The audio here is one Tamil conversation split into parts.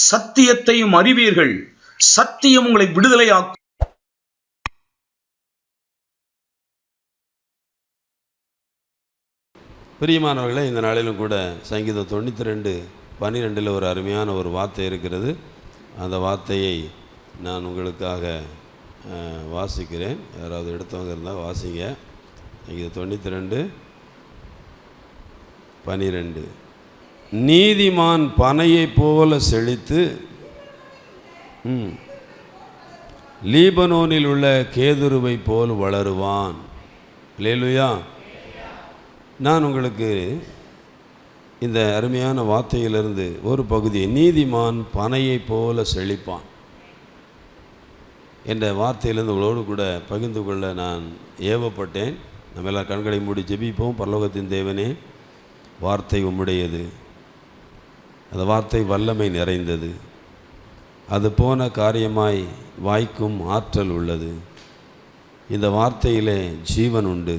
சத்தியத்தையும் அறிவீர்கள், சத்தியம் உங்களை விடுதலையாக்கும். பிரியமானவர்களே, இந்த நாளிலும் கூட சங்கீதம் 92:12 ஒரு அருமையான ஒரு வார்த்தை இருக்கிறது. அந்த வார்த்தையை நான் உங்களுக்காக வாசிக்கிறேன். யாராவது எடுத்தவங்க இருந்தால் வாசிங்க. சங்கீதம் 92:12. நீதிமான் பனையை போல செழித்து லீபனோனில் உள்ள கேதுருவை போல் வளருவான். அல்லேலூயா. நான் உங்களுக்கு இந்த அருமையான வார்த்தையிலிருந்து ஒரு பகுதியை, நீதிமான் பனையை போல செழிப்பான் என்ற வார்த்தையிலிருந்து உங்களோடு கூட பகிர்ந்து கொள்ள நான் ஏவப்பட்டேன். நம்ம எல்லாம் கண்களை மூடி ஜெபிப்போம். பரலோகத்தின் தேவனே, வார்த்தை உம்முடையது, அந்த வார்த்தை வல்லமை நிறைந்தது, அது போன காரியமாய் வாய்க்கும் ஆற்றல் உள்ளது. இந்த வார்த்தையிலே ஜீவன் உண்டு.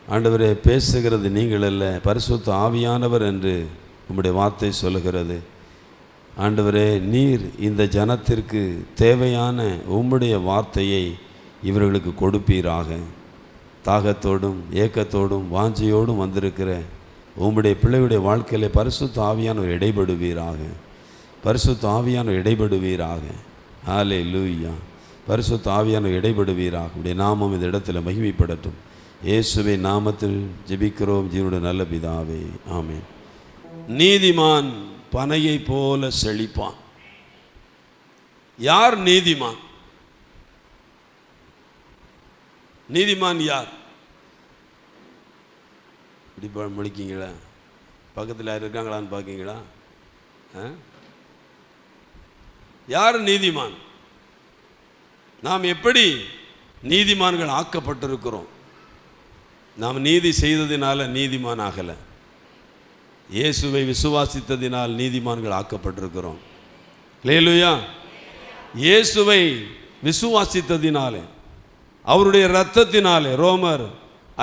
ஆண்டவரே, பேசுகிறது நீங்கள் அல்ல, பரிசுத்த ஆவியானவர் என்று உம்முடைய வார்த்தை சொல்லுகிறது. ஆண்டவரே, நீர் இந்த ஜனத்திற்கு தேவையான உம்முடைய வார்த்தையை இவர்களுக்கு கொடுப்பீராக. தாகத்தோடும் ஏக்கத்தோடும் வாஞ்சியோடும் வந்திருக்கிற உம்முடைய பிள்ளையுடைய வாழ்க்கையிலே பரிசுத்த ஆவியானவர் இடைபடுவீராக. பரிசுத்த ஆவியானவர் இடைபடுவீராக. ஹல்லேலூயா. பரிசுத்த ஆவியானவர் இடைபடுவீராக. உடைய நாமம் இந்த இடத்துல மகிமைப்படட்டும். இயேசுவின் நாமத்தில் ஜெபிக்கிறோம் ஜீவனுடைய நல்ல பிதாவே, ஆமென். நீதிமான் பனையை போல செழிப்பான். யார் நீதிமான்? நீதிமான் யார்? இப்படி முடிக்கீங்களா? பக்கத்தில் யார் இருக்காங்களான்னு பார்க்கீங்களா? யார் நீதிமான்? நாம் எப்படி நீதிமான்கள் ஆக்கப்பட்டிருக்கிறோம்? நாம் நீதி செய்ததினால நீதிமான் ஆகலை, இயேசுவை விசுவாசித்ததினால் நீதிமான்கள் ஆக்கப்பட்டிருக்கிறோம். அல்லேலூயா. இயேசுவை விசுவாசித்ததினாலே, அவருடைய இரத்தத்தினாலே, ரோமர்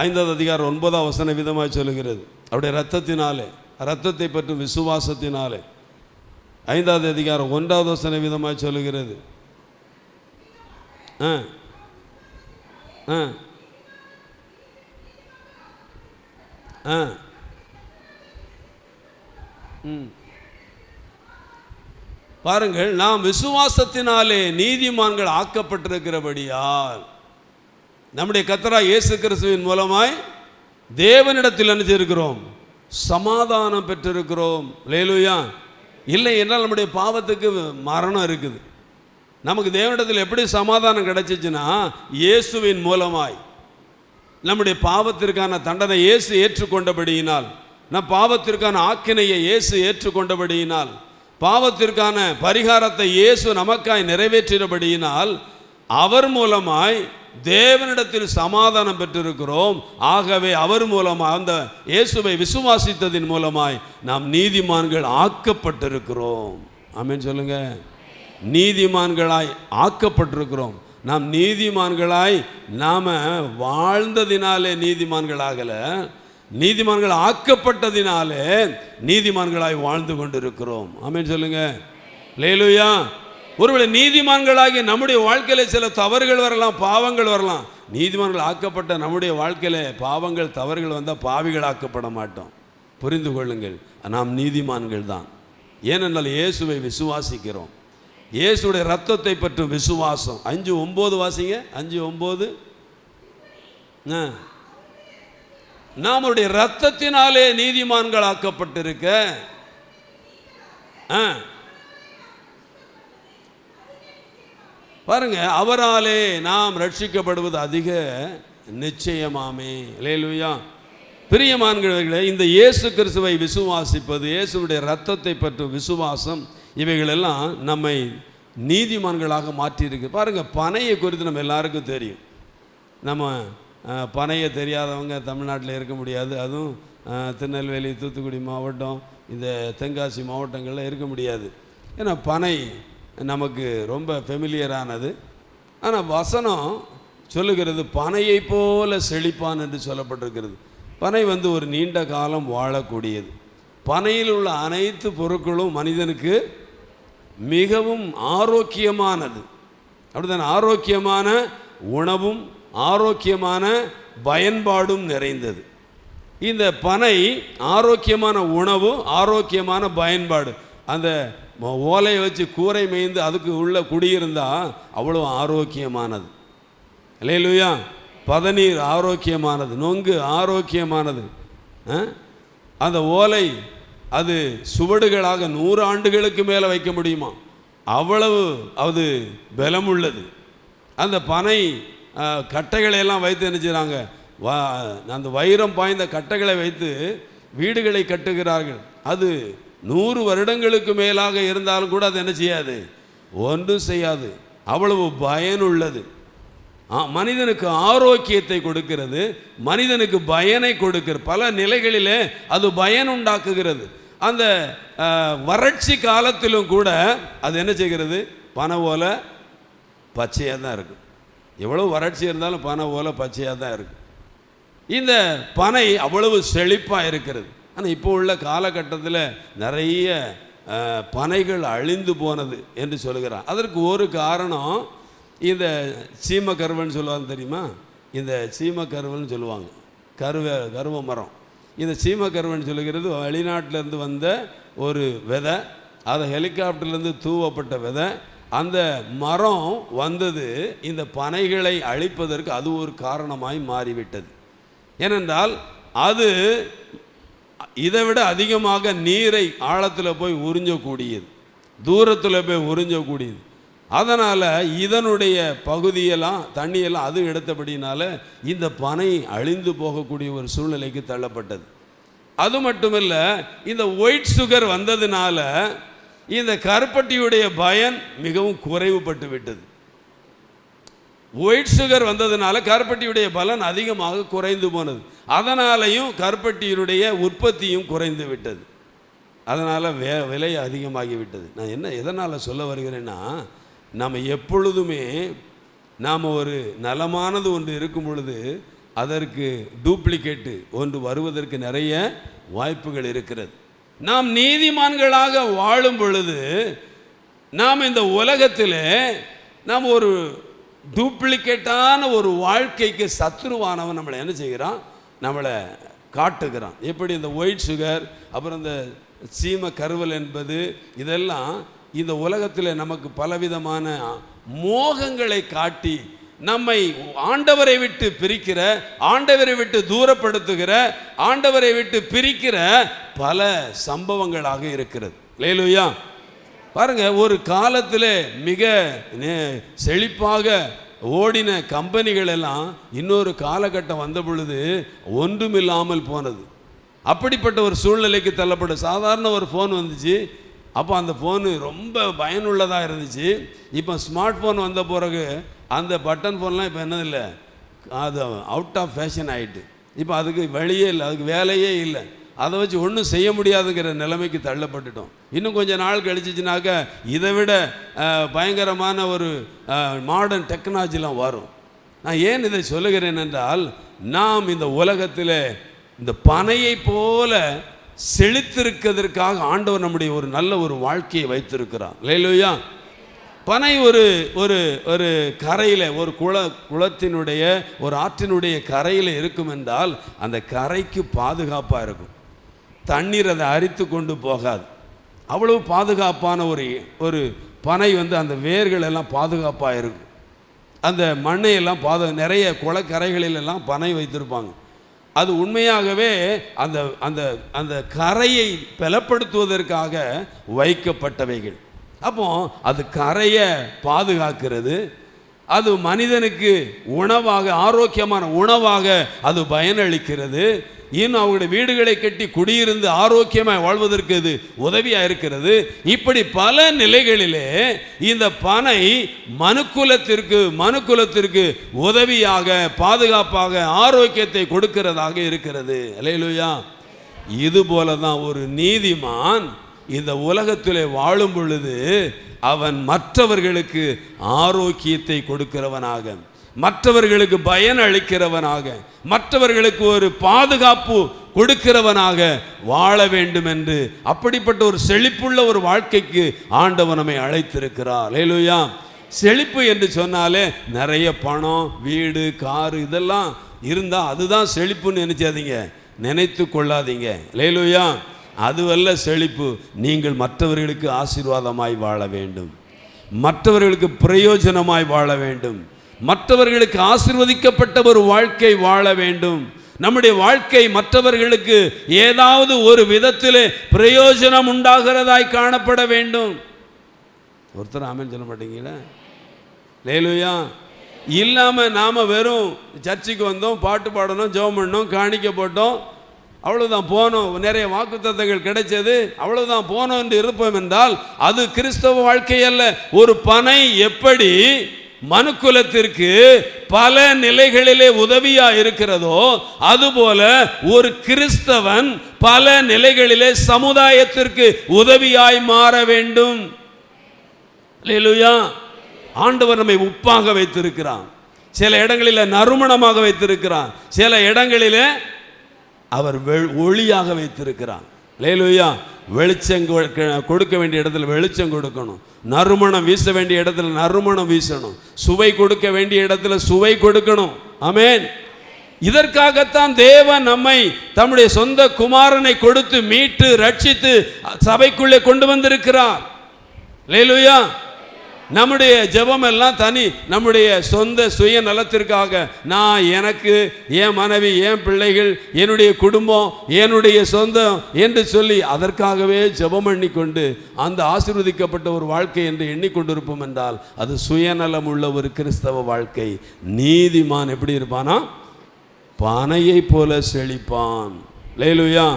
5:9 விதமாக சொல்லுகிறது. அவருடைய இரத்தத்தினாலே, இரத்தத்தை பற்றும் விசுவாசத்தினாலே. 5:1 விதமாக சொல்லுகிறது. பாருங்கள், நாம் விசுவாசத்தினாலே நீதிமான்கள் ஆக்கப்பட்டிருக்கிறபடியால் நம்முடைய கர்த்தராகிய இயேசு கிறிஸ்துவின் மூலமாய் தேவனிடத்தில் நினைச்சிருக்கிறோம், சமாதானம் பெற்றிருக்கிறோம். அல்லேலூயா. இல்லை என்றால் நம்முடைய பாவத்துக்கு மரணம் இருக்குது. நமக்கு தேவனிடத்தில் எப்படி சமாதானம் கிடைச்சிச்சுன்னா, இயேசுவின் மூலமாய். நம்முடைய பாவத்திற்கான தண்டனை இயேசு ஏற்றுக்கொண்டபடியினால், நம் பாவத்திற்கான ஆக்கினையை இயேசு ஏற்றுக்கொண்டபடியினால், பாவத்திற்கான பரிகாரத்தை இயேசு நமக்காய் நிறைவேற்றினபடியினால், அவர் மூலமாய் தேவனிடத்தில் சமாதானம் பெற்றிருக்கிறோம். ஆகவே அவர் மூலமாக, அந்த இயேசுவை விசுவாசித்ததின் மூலமாய் நாம் நீதிமான்கள் ஆக்கப்பட்டிருக்கிறோம். ஆமென் சொல்லுங்க. நீதிமான்களாய் ஆக்கப்பட்டிருக்கிறோம். நாம் நீதிமான்களாய் நாம் வாழ்ந்ததினாலே நீதிமான்களாகல, நீதிமான்கள் ஆக்கப்பட்டதினாலே நீதிமான்களாய் வாழ்ந்து கொண்டிருக்கிறோம். ஆமென் சொல்லுங்க. அல்லேலூயா. ஒருவேளை நீதிமான்களாகி நம்முடைய வாழ்க்கையில சில தவறுகள் வரலாம், பாவங்கள் வரலாம். நீதிமான்கள் ஆக்கப்பட்ட நம்முடைய வாழ்க்கையில பாவங்கள் தவறுகள் வந்தால் பாவிகள் ஆக்கப்பட மாட்டோம். புரிந்து கொள்ளுங்கள், நாம் நீதிமான்கள் தான். ஏனென்றால் இயேசுவை விசுவாசிக்கிறோம். இயேசுடைய ரத்தத்தை பற்றும் விசுவாசம். 5:9 வாசிங்க. 5:9. நம்முடைய ரத்தத்தினாலே நீதிமான்கள் ஆக்கப்பட்டிருக்க, பாருங்க, அவராலே நாம் ரட்சிக்கப்படுவது அதிக நிச்சயமாமே. அல்லேலூயா. பிரியமானவர்களே, இந்த இயேசு கிறிஸ்துவை விசுவாசிப்பது, இயேசுடைய ரத்தத்தை பற்றும் விசுவாசம், இவைகளெல்லாம் நம்மை நீதிமான்களாக மாற்றியிருக்கு. பாருங்கள், பனையை குறித்து நம்ம எல்லாருக்கும் தெரியும். நம்ம பனையை தெரியாதவங்க தமிழ்நாட்டில் இருக்க முடியாது. அதுவும் திருநெல்வேலி, தூத்துக்குடி மாவட்டம், இந்த தென்காசி மாவட்டங்களில் இருக்க முடியாது. ஏன்னா பனை நமக்கு ரொம்ப ஃபெமிலியரானது. ஆனால் வசனம் சொல்லுகிறது பனையை போல செழிப்பான் என்று சொல்லப்பட்டிருக்கிறது. பனை ஒரு நீண்ட காலம் வாழக்கூடியது. பனையில் உள்ள அனைத்து பொருட்களும் மனிதனுக்கு மிகவும் ஆரோக்கியமானது. அப்படிதான், ஆரோக்கியமான உணவும் ஆரோக்கியமான பயன்பாடும் நிறைந்தது. இந்த பனை ஆரோக்கியமான உணவு, ஆரோக்கியமான பயன்பாடு. அந்த ஓலையை வச்சு கூரை மேய்ந்து அதுக்கு உள்ள குடியிருந்தால் அவ்வளோ ஆரோக்கியமானது. அல்லேலூயா. பதநீர் ஆரோக்கியமானது, நொங்கு ஆரோக்கியமானது. அந்த ஓலை அது சுவடுகளாக 100 ஆண்டுகளுக்கு மேலே வைக்க முடியுமா, அவ்வளவு அது பலமுள்ளது. அந்த பனை கட்டைகளையெல்லாம் வைத்து என்ன செய்கிறாங்க, அந்த வைரம் பாய்ந்த கட்டைகளை வைத்து வீடுகளை கட்டுகிறார்கள். அது 100 வருடங்களுக்கு மேலாக இருந்தாலும் கூட அது என்ன செய்யாது, ஒன்றும் செய்யாது. அவ்வளவு பயனுள்ளது. மனிதனுக்கு ஆரோக்கியத்தை கொடுக்கிறது, மனிதனுக்கு பயனை கொடுக்கிறது. பல நிலைகளிலே அது பயன் உண்டாக்குகிறது. அந்த வறட்சி காலத்திலும் கூட அது என்ன செய்கிறது, பனை ஓலை பச்சையாக தான் இருக்குது. எவ்வளோ வறட்சி இருந்தாலும் பனை ஓலை பச்சையாக தான் இருக்குது. இந்த பனை அவ்வளவு செழிப்பாக இருக்கிறது. ஆனால் இப்போ உள்ள காலகட்டத்தில் நிறைய பனைகள் அழிந்து போனது என்று சொல்கிறார். அதற்கு ஒரு காரணம் இந்த சீமக்கருவன்னு சொல்லுவாங்க தெரியுமா. இந்த சீமக்கருவன்னு சொல்லுவாங்க, கருவ மரம். இந்த சீமக்கருவன்னு சொல்லுகிறது வெளிநாட்டிலேருந்து வந்த ஒரு விதை, அதை ஹெலிகாப்டர்லேருந்து தூவப்பட்ட விதை. அந்த மரம் வந்தது இந்த பனைகளை அழிப்பதற்கு அது ஒரு காரணமாய் மாறிவிட்டது. ஏனென்றால் அது இதை விட அதிகமாக நீரை ஆழத்தில் போய் உறிஞ்சக்கூடியது, தூரத்தில் போய் உறிஞ்சக்கூடியது. அதனால் இதனுடைய பகுதியெல்லாம் தண்ணியெல்லாம் அது எடுத்தபடினால இந்த பனை அழிந்து போகக்கூடிய ஒரு சூழ்நிலைக்கு தள்ளப்பட்டது. அது மட்டுமல்ல, இந்த ஒயிட் சுகர் வந்ததுனால இந்த கருப்பட்டியுடைய பயன் மிகவும் குறைவுபட்டு விட்டது. ஒயிட் சுகர் வந்ததுனால கருப்பட்டியுடைய பலன் அதிகமாக குறைந்து போனது. அதனாலையும் கருப்பட்டியினுடைய உற்பத்தியும் குறைந்து விட்டது. அதனால் விலை அதிகமாகிவிட்டது. நான் எதனால் சொல்ல வருகிறேன்னா, நாம் எப்பொழுதுமே நாம் ஒரு நலமானது ஒன்று இருக்கும் பொழுது அதற்கு டூப்ளிகேட்டு ஒன்று வருவதற்கு நிறைய வாய்ப்புகள் இருக்கிறது. நாம் நீதிமான்களாக வாழும் பொழுது நாம் இந்த உலகத்தில் நாம் ஒரு டூப்ளிகேட்டான ஒரு வாழ்க்கைக்கு சத்துருவானவன் நம்மளை என்ன செய்கிறான், நம்மளை காட்டுகிறான். எப்படி இந்த ஒயிட் சுகர், அப்புறம் இந்த சீம கருவல் என்பது, இதெல்லாம் இந்த உலகத்தில் நமக்கு பலவிதமான மோகங்களை காட்டி நம்மை ஆண்டவரை விட்டு பிரிக்கிற, ஆண்டவரை விட்டு தூரப்படுத்துகிற, ஆண்டவரை விட்டு பிரிக்கிற பல சம்பவங்களாக இருக்கிறது. அல்லேலூயா. பாருங்க, ஒரு காலத்தில் மிக செழிப்பாக ஓடின கம்பெனிகள் எல்லாம் இன்னொரு காலகட்டம் வந்த பொழுது ஒன்றுமில்லாமல் போனது. அப்படிப்பட்ட ஒரு சூழ்நிலைக்கு தள்ளப்பட்ட சாதாரண ஒரு ஃபோன் வந்துச்சு. அப்போ அந்த ஃபோனு ரொம்ப பயனுள்ளதாக இருந்துச்சு. இப்போ ஸ்மார்ட் ஃபோன் வந்த பிறகு அந்த பட்டன் ஃபோன்லாம் இப்போ என்னதில்லை, அது அவுட் ஆஃப் ஃபேஷன் ஆகிட்டு. இப்போ அதுக்கு வழியே இல்லை, அதுக்கு வேலையே இல்லை. அதை வச்சு ஒன்றும் செய்ய முடியாதுங்கிற நிலைமைக்கு தள்ளப்பட்டுட்டோம். இன்னும் கொஞ்சம் நாள் கழிச்சிச்சுனாக்கா இதை விட பயங்கரமான ஒரு மாடர்ன் டெக்னாலஜிலாம் வரும். நான் ஏன் இதை சொல்லுகிறேன் என்றால், நாம் இந்த உலகத்தில் இந்த பனையை போல செழித்திருக்கிறதற்காக ஆண்டவர் நம்முடைய ஒரு நல்ல ஒரு வாழ்க்கையை வைத்திருக்கிறார். அல்லேலூயா. பனை ஒரு ஒரு ஒரு கரையில், ஒரு குளத்தினுடைய ஒரு ஆற்றினுடைய கரையில் இருக்கும் என்றால் அந்த கரைக்கு பாதுகாப்பாக இருக்கும். தண்ணீர் அதை அரித்து கொண்டு போகாது. அவ்வளவு பாதுகாப்பான ஒரு பனை அந்த வேர்கள் எல்லாம் பாதுகாப்பாக இருக்கும். அந்த மண்ணையெல்லாம் நிறைய குளக்கரைகளிலெல்லாம் பனை வைத்திருப்பாங்க. அது உண்மையாகவே அந்த அந்த அந்த கரையை பலப்படுத்துவதற்காக வைக்கப்பட்டவைகள். அப்போ அது கரையை பாதுகாக்கிறது. அது மனிதனுக்கு உணவாக, ஆரோக்கியமான உணவாக அது பயனளிக்கிறது. இன்னும் அவங்களுடைய வீடுகளை கட்டி குடியிருந்து ஆரோக்கியமாக வாழ்வதற்கு இது உதவியாக இருக்கிறது. இப்படி பல நிலைகளிலே இந்த பனை மனுக்குலத்திற்கு உதவியாக, பாதுகாப்பாக, ஆரோக்கியத்தை கொடுக்கிறதாக இருக்கிறது. அல்லேலூயா. இது போல தான் ஒரு நீதிமான் இந்த உலகத்திலே வாழும் பொழுது அவன் மற்றவர்களுக்கு ஆரோக்கியத்தை கொடுக்கிறவனாக, மற்றவர்களுக்கு பயன் அளிக்கிறவனாக, மற்றவர்களுக்கு ஒரு பாதுகாப்பு கொடுக்கிறவனாக வாழ வேண்டும் என்று அப்படிப்பட்ட ஒரு செழிப்புள்ள ஒரு வாழ்க்கைக்கு ஆண்டவர் நம்மை அழைத்திருக்கிறார். அல்லேலூயா. செழிப்பு என்று சொன்னாலே நிறைய பணம், வீடு, காரு இதெல்லாம் இருந்தால் அதுதான் செழிப்புன்னு நினைச்சாதீங்க, நினைத்து கொள்ளாதீங்க. அல்லேலூயா. அதுவல்ல செழிப்பு. நீங்கள் மற்றவர்களுக்கு ஆசீர்வாதமாய் வாழ வேண்டும், மற்றவர்களுக்கு பிரயோஜனமாய் வாழ வேண்டும், மற்றவர்களுக்கு ஆசீர்வதிக்கப்பட்ட ஒரு வாழ்க்கை வாழ வேண்டும். நம்முடைய வாழ்க்கை மற்றவர்களுக்கு ஏதாவது ஒரு விதத்தில் பிரயோஜனம் உண்டாகிறதாய் காணப்பட வேண்டும். ஒருத்தர் ஆமென் சொல்ல மாட்டீங்களா? அல்லேலூயா. இல்லாமல் நாம் வெறும் சர்ச்சுக்கு வந்தோம், பாட்டு பாடணும், ஜெபம் பண்ணோம், காணிக்க போட்டோம், அவ்வளவுதான் போனோம், நிறைய வாக்குத்தத்தங்கள் கிடைச்சது, அவ்வளவுதான் போனோம் என்று இருப்போம் என்றால் அது கிறிஸ்தவ வாழ்க்கை அல்ல. ஒரு பனை எப்படி மனுக்குலத்திற்கு பல நிலைகளிலே உதவியா இருக்கிறதோ அதுபோல ஒரு கிறிஸ்தவன் பல நிலைகளிலே சமுதாயத்திற்கு உதவியாய் மாற வேண்டும். அல்லேலூயா. ஆண்டவர் நம்மை உப்பாக வைத்திருக்கிறான், சில இடங்களில் நறுமணமாக வைத்திருக்கிறான், சில இடங்களிலே அவர் ஒளியாக வைத்திருக்கிறான். அல்லேலூயா. வெளிச்சம் கொடுக்க வேண்டிய இடத்துல வெளிச்சம் கொடுக்கணும், நறுமணம் வீச வேண்டிய இடத்துல நறுமணம் வீசணும், சுவை கொடுக்க வேண்டிய இடத்துல சுவை கொடுக்கணும். ஆமென். இதற்காகத்தான் தேவன் நம்மை தம்முடைய சொந்த குமாரனை கொடுத்து மீட்டு ரட்சித்து சபைக்குள்ளே கொண்டு வந்திருக்கிறார். அல்லேலூயா. நம்முடைய ஜெபம் எல்லாம் தனி, நம்முடைய சொந்த சுய நலத்திற்காக நான், எனக்கு, என் மனைவி, என் பிள்ளைகள், என்னுடைய குடும்பம், என்னுடைய சொந்தம் என்று சொல்லி அதற்காகவே ஜெபம் பண்ணிக்கொண்டு அந்த ஆசீர்வதிக்கப்பட்ட ஒரு வாழ்க்கை என்று எண்ணிக்கொண்டிருப்போம் என்றால் அது சுயநலம் உள்ள ஒரு கிறிஸ்தவ வாழ்க்கை. நீதிமான் எப்படி இருப்பானா? பனையை போல செழிப்பான். அல்லேலூயா.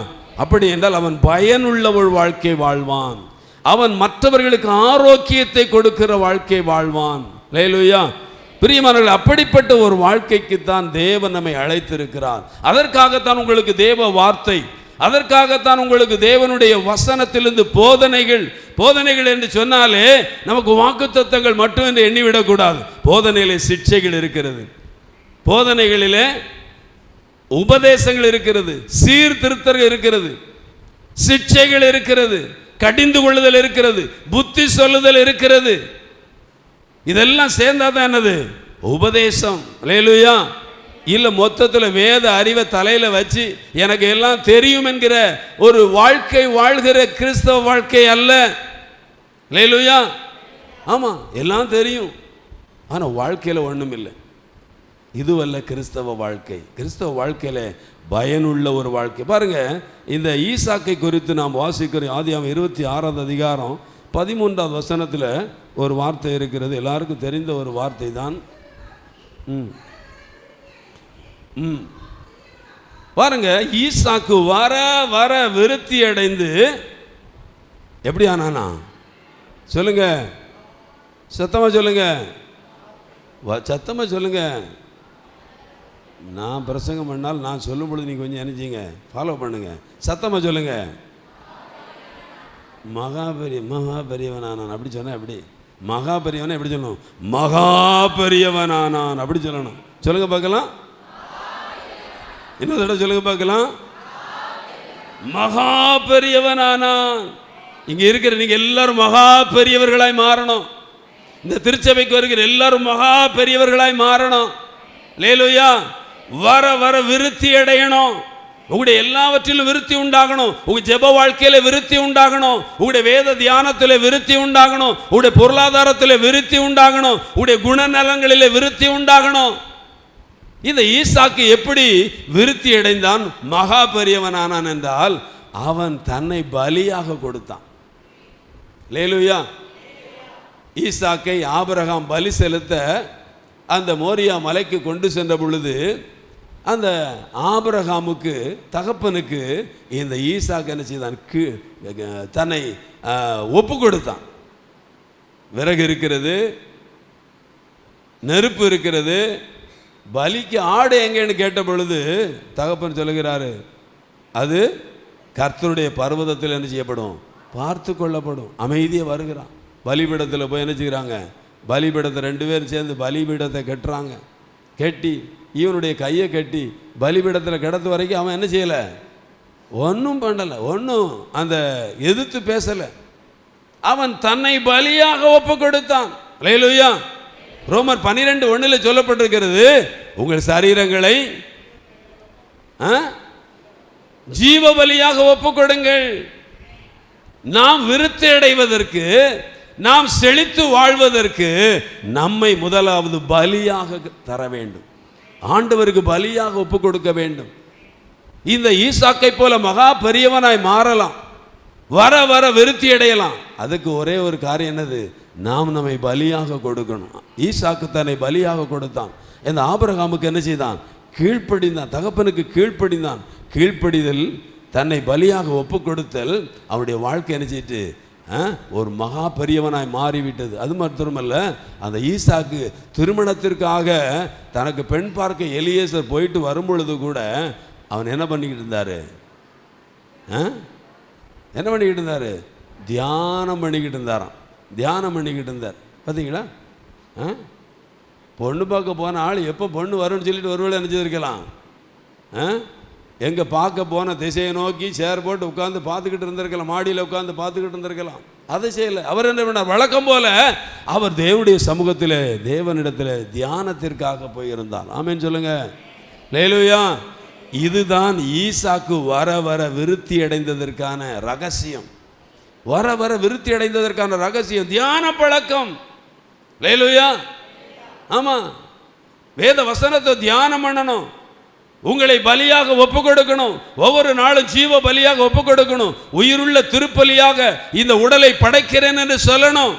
அப்படி என்றால் அவன் பயனுள்ள ஒரு வாழ்க்கை வாழ்வான், அவன் மற்றவர்களுக்கு ஆரோக்கியத்தை கொடுக்கிற வாழ்க்கை வாழ்வான். அல்லேலூயா. பிரியமானவர்களே, அப்படிப்பட்ட ஒரு வாழ்க்கைக்கு தான் தேவன் நம்மை அழைத்திருக்கிறார். அதற்காகத்தான் உங்களுக்கு தேவ வார்த்தை, அதற்காகத்தான் உங்களுக்கு தேவனுடைய வசனத்திலிருந்து போதனைகள் என்று சொன்னாலே நமக்கு வாக்குத்தத்தங்கள் மட்டும் என்று எண்ணிவிடக்கூடாது. போதனையிலே சிக்ஷைகள் இருக்கிறது, போதனைகளிலே உபதேசங்கள் இருக்கிறது, சீர்திருத்தங்கள் இருக்கிறது, சிக்ஷைகள் இருக்கிறது, கடிந்து கொள்ளுதல் இருக்கிறது, புத்தி சொல்லுதல் இருக்கிறது. இதெல்லாம் சேர்ந்தாதான் என்னது? உபதேசம். அல்லேலூயா. இல்லை மொத்தத்தில் வேத அறிவை தலையில் வச்சு எனக்கு எல்லாம் தெரியும் என்கிற ஒரு வாழ்க்கை வாழ்கிற கிறிஸ்தவ வாழ்க்கை அல்ல. அல்லேலூயா. ஆமாம், எல்லாம் தெரியும், ஆனால் வாழ்க்கையில் ஒன்றும் இல்லை. இதுவல்ல கிறிஸ்தவ வாழ்க்கை. கிறிஸ்தவ வாழ்க்கையில் பயனுள்ள ஒரு வாழ்க்கை. பாருங்க, இந்த ஈசாக்கை குறித்து நாம் வாசிக்கிறோம். ஆதியாகமம் 26ஆம் அதிகாரம் 13ஆவது வசனத்தில் ஒரு வார்த்தை இருக்கிறது, எல்லாருக்கும் தெரிந்த ஒரு வார்த்தை தான். பாருங்க, ஈசாக்கு வர வர விருத்தி அடைந்து எப்படி ஆனானா? சொல்லுங்க, சத்தமா சொல்லுங்க, சத்தமா சொல்லுங்க. நான் பிரசங்கம் பண்ணால் நான் சொல்லும் பொழுது நீங்கள் கொஞ்சம் நினைச்சிங்க ஃபாலோ பண்ணுங்க. சத்தமாக சொல்லுங்க. மகா பெரியவனானான் அப்படி சொன்னால் எப்படி? மகா பெரியவனா எப்படி சொல்லணும்? மகா பெரியவனானான் அப்படி சொல்லணும். சொல்லுங்க பார்க்கலாம், இன்னொரு தடவை சொல்லுங்க பார்க்கலாம். மகா பெரியவனானான். இங்கே இருக்கிற நீங்கள் எல்லாரும் மகா பெரியவர்களாய் மாறணும். இந்த திருச்சபைக்கு வருகிற எல்லாரும் மகா பெரியவர்களாய் மாறணும். அல்லேலூயா. வர வர விருத்தி அடையணும். உங்களுடைய எல்லாவற்றிலும் விருத்தி உண்டாகணும். உங்க ஜெப வாழ்க்கையில விருத்தி உண்டாகணும், உங்களுடைய வேத தியானத்தில் விருத்தி உண்டாகணும், உங்களுடைய பொருளாதாரத்தில் விருத்தி உண்டாகணும், உங்களுடைய குணநலங்களில் விருத்தி உண்டாகணும். இந்த ஈசாக்கு எப்படி விருத்தி அடைந்தான், மகா பெரியவனானான் என்றால் அவன் தன்னை பலியாக கொடுத்தான். அல்லேலூயா. ஈசாக்கை ஆபிரகாம் பலி செலுத்த அந்த மோரியா மலைக்கு கொண்டு சென்ற பொழுது அந்த ஆபிரகாமுக்கு தகப்பனுக்கு இந்த ஈசாக்கு என்ன செய்தான்? தன்னை ஒப்பு கொடுத்தான். விறகு இருக்கிறது, நெருப்பு இருக்கிறது, பலிக்கு ஆடு எங்கன்னு கேட்ட பொழுது தகப்பன் சொல்லுகிறாரு, அது கர்த்தருடைய பர்வதத்தில் என்ன செய்யப்படும்? பார்த்து கொள்ளப்படும். அமைதியாக வருகிறான். பலிபீடத்தில் போய் என்ன செய்கிறாங்க? பலிபீடத்தை 2 பேரும் சேர்ந்து பலிபீடத்தை கட்டுறாங்க. கட்டி இவனுடைய கையை கட்டி பலிபீடத்தில் கிடத்து வரைக்கும் அவன் என்ன செய்யலை? ஒன்றும் பண்ணலை, ஒன்றும் அந்த எதிர்த்து பேசலை. அவன் தன்னை பலியாக ஒப்பு கொடுத்தான். அல்லேலூயா. ரோமர் 12:1 சொல்லப்பட்டிருக்கிறது, உங்கள் சரீரங்களை ஜீவ பலியாக ஒப்பு கொடுங்கள். நாம் விருத்தி அடைவதற்கு, நாம் செழித்து வாழ்வதற்கு நம்மை முதலாவது பலியாக தர வேண்டும். ஆண்டவருக்கு பலியாக ஒப்பு கொடுக்க வேண்டும். இந்த ஈசாக்கை போல மகா பெரியவனாய் மாறலாம், வர வர விருத்தி அடையலாம். அதுக்கு ஒரே ஒரு காரியம் என்னது? நாம் நம்மை பலியாக கொடுக்கணும். ஈசாக்கு தன்னை பலியாக கொடுத்தான். இந்த ஆபிரகாமுக்கு என்ன செய்தான்? கீழ்ப்படிந்தான், தகப்பனுக்கு கீழ்ப்படிந்தான். கீழ்ப்படிதல், தன்னை பலியாக ஒப்பு கொடுத்தல் அவனுடைய வாழ்க்கை என்ன செய்யிட்டு ஒரு மகா பெரியவனாய் மாறிவிட்டது. அது மாத்திரமல்ல, அந்த ஈசாக்கு திருமணத்திற்காக தனக்கு பெண் பார்க்க எலியேசர் போயிட்டு வரும்பொழுது கூட அவன் என்ன பண்ணிக்கிட்டு இருந்தார்? என்ன பண்ணிக்கிட்டு இருந்தார்? தியானம் பண்ணிக்கிட்டு இருந்தாராம். தியானம் பண்ணிக்கிட்டு இருந்தார். பார்த்தீங்களா? பொண்ணு பார்க்க போன ஆள் எப்போ பொண்ணு வரும்னு சொல்லிட்டு ஒருவேளை நினச்சிருக்கலாம். எங்கே பார்க்க போன திசையை நோக்கி சேர் போட்டு உட்காந்து பார்த்துக்கிட்டு இருந்திருக்கலாம், மாடியில் உட்காந்து பார்த்துக்கிட்டு இருந்திருக்கலாம். அதை செய்யலை. அவர் என்ன பண்ணார்? வழக்கம் போல அவர் தேவனுடைய சமூகத்தில், தேவனிடத்தில் தியானத்திற்காக போயிருந்தார். ஆமென் சொல்லுங்க. அல்லேலூயா. இதுதான் ஈசாக்கு வர வர விருத்தி அடைந்ததற்கான ரகசியம். வர வர விருத்தி அடைந்ததற்கான ரகசியம் தியான பழக்கம். அல்லேலூயா. ஆமாம், வேத வசனத்தை தியானம் பண்ணணும். உங்களை பலியாக ஒப்பு கொடுக்கணும். ஒவ்வொரு நாளும் ஜீவ பலியாக ஒப்பு கொடுக்கணும். உயிருள்ள திருப்பலியாக இந்த உடலை படைக்கிறேன் என்று சொல்லணும்.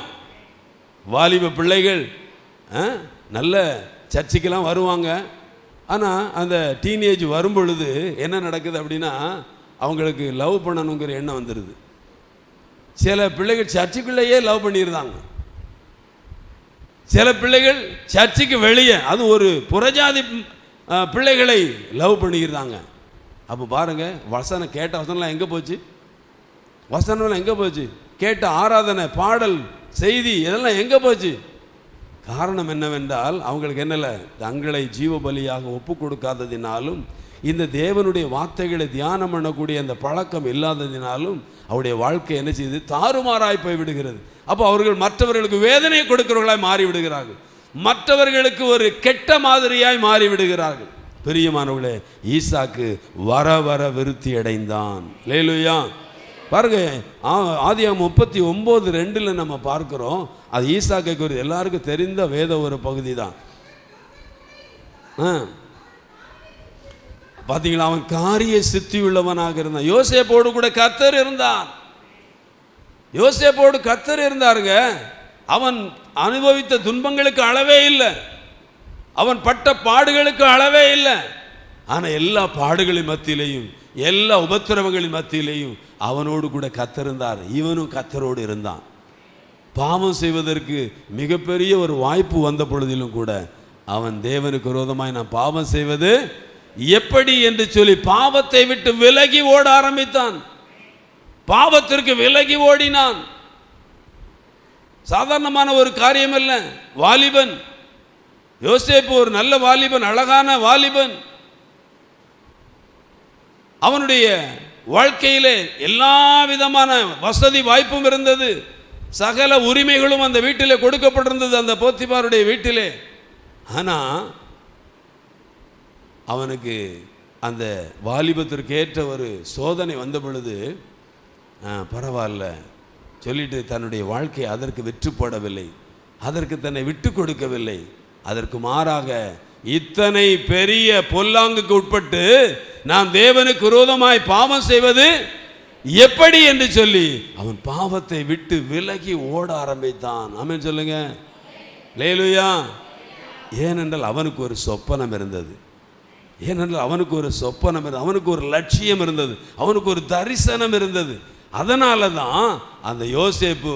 வாலிப பிள்ளைகள் நல்ல சர்ச்சைக்கெல்லாம் வருவாங்க. ஆனால் அந்த டீனேஜ் வரும் பொழுது என்ன நடக்குது அப்படின்னா, அவங்களுக்கு லவ் பண்ணணுங்கிற எண்ணம் வந்துடுது. சில பிள்ளைகள் சர்ச்சுக்குள்ளேயே லவ் பண்ணியிருந்தாங்க. சில பிள்ளைகள் சர்ச்சுக்கு வெளியே, அது ஒரு புறஜாதி பிள்ளைகளை லவ் பண்ணிக்கிறாங்க. அப்போ பாருங்க, வசனம் கேட்ட வசனம்லாம் எங்கே போச்சு? வசனம்லாம் எங்கே போச்சு? கேட்ட ஆராதனை, பாடல், செய்தி இதெல்லாம் எங்கே போச்சு? காரணம் என்னவென்றால், அவங்களுக்கு என்னல, தங்களை ஜீவ பலியாக ஒப்பு கொடுக்காததினாலும், இந்த தேவனுடைய வார்த்தைகளை தியானம் பண்ணக்கூடிய அந்த பழக்கம் இல்லாததினாலும் அவருடைய வாழ்க்கை என்ன செய்யுது? தாறுமாறாய் போய் விடுகிறது. அப்போ அவர்கள் மற்றவர்களுக்கு வேதனையை கொடுக்கிறவர்களாய் மாறி விடுகிறார்கள். மற்றவர்களுக்கு ஒரு கெட்ட மாதிரியாய் மாறிவிடுகிறார்கள். பிரியமானவர்களே, ஈசாக்கு வர வர விருத்தி அடைந்தான். அல்லேலூயா. பாருங்க, ஆதியாகமம் 39:2 நம்ம பார்க்கிறோம். அது ஈசாக்கு ஒரு எல்லாருக்கும் தெரிந்த வேத ஒரு பகுதி தான். பார்த்தீங்களா? அவன் காரிய சித்தி உள்ளவனாக இருந்தான். யோசேப்போடு கூட கர்த்தர் இருந்தான். யோசேப்போடு கர்த்தர் இருந்தாருங்க. அவன் அனுபவித்த துன்பங்களுக்கு அளவே இல்லை, அவன் பட்ட பாடுகளுக்கு அளவே இல்லை. ஆனால் எல்லா பாடுகளின் மத்தியிலையும், எல்லா உபத்திரவங்களின் மத்தியிலையும் அவனோடு கூட கர்த்தர் இருந்தார். இவனும் கர்த்தரோடு இருந்தான். பாவம் செய்வதற்கு மிகப்பெரிய ஒரு வாய்ப்பு வந்த பொழுதிலும் கூட அவன் தேவனுக்கு விரோதமாய் நான் பாவம் செய்வது எப்படி என்று சொல்லி பாவத்தை விட்டு விலகி ஓட ஆரம்பித்தான். பாவத்திற்கு விலகி ஓடினான். சாதாரணமான ஒரு காரியம் அல்ல. வாலிபன் யோசேப்பு ஒரு நல்ல வாலிபன், அழகான வாலிபன். அவனுடைய வாழ்க்கையிலே எல்லா விதமான வசதி வாய்ப்பும் இருந்தது. சகல உரிமைகளும் அந்த வீட்டிலே கொடுக்கப்பட்டிருந்தது, அந்த போத்திபாருடைய வீட்டிலே. ஆனால் அவனுக்கு அந்த வாலிபத்திற்கு ஏற்ற ஒரு சோதனை வந்த பொழுது பரவாயில்ல சொல்லிட்டு தன்னுடைய வாழ்க்கையை அதற்கு வெற்றி போடவில்லை, அதற்கு தன்னை விட்டு கொடுக்கவில்லை. அதற்கு மாறாக இத்தனை பெரிய பொல்லாங்குக்கு உட்பட்டு நான் தேவனுக்கு விரோதமாய் பாவம் செய்வது எப்படி என்று சொல்லி அவன் பாவத்தை விட்டு விலகி ஓட ஆரம்பித்தான். ஆமென் சொல்லுங்க. அல்லேலூயா. ஏனென்றால் அவனுக்கு ஒரு சொப்பனம் இருந்தது. ஏனென்றால் அவனுக்கு ஒரு சொப்பனம் இருந்தது, அவனுக்கு ஒரு லட்சியம் இருந்தது, அவனுக்கு ஒரு தரிசனம் இருந்தது. அதனால தான் அந்த யோசேப்பு,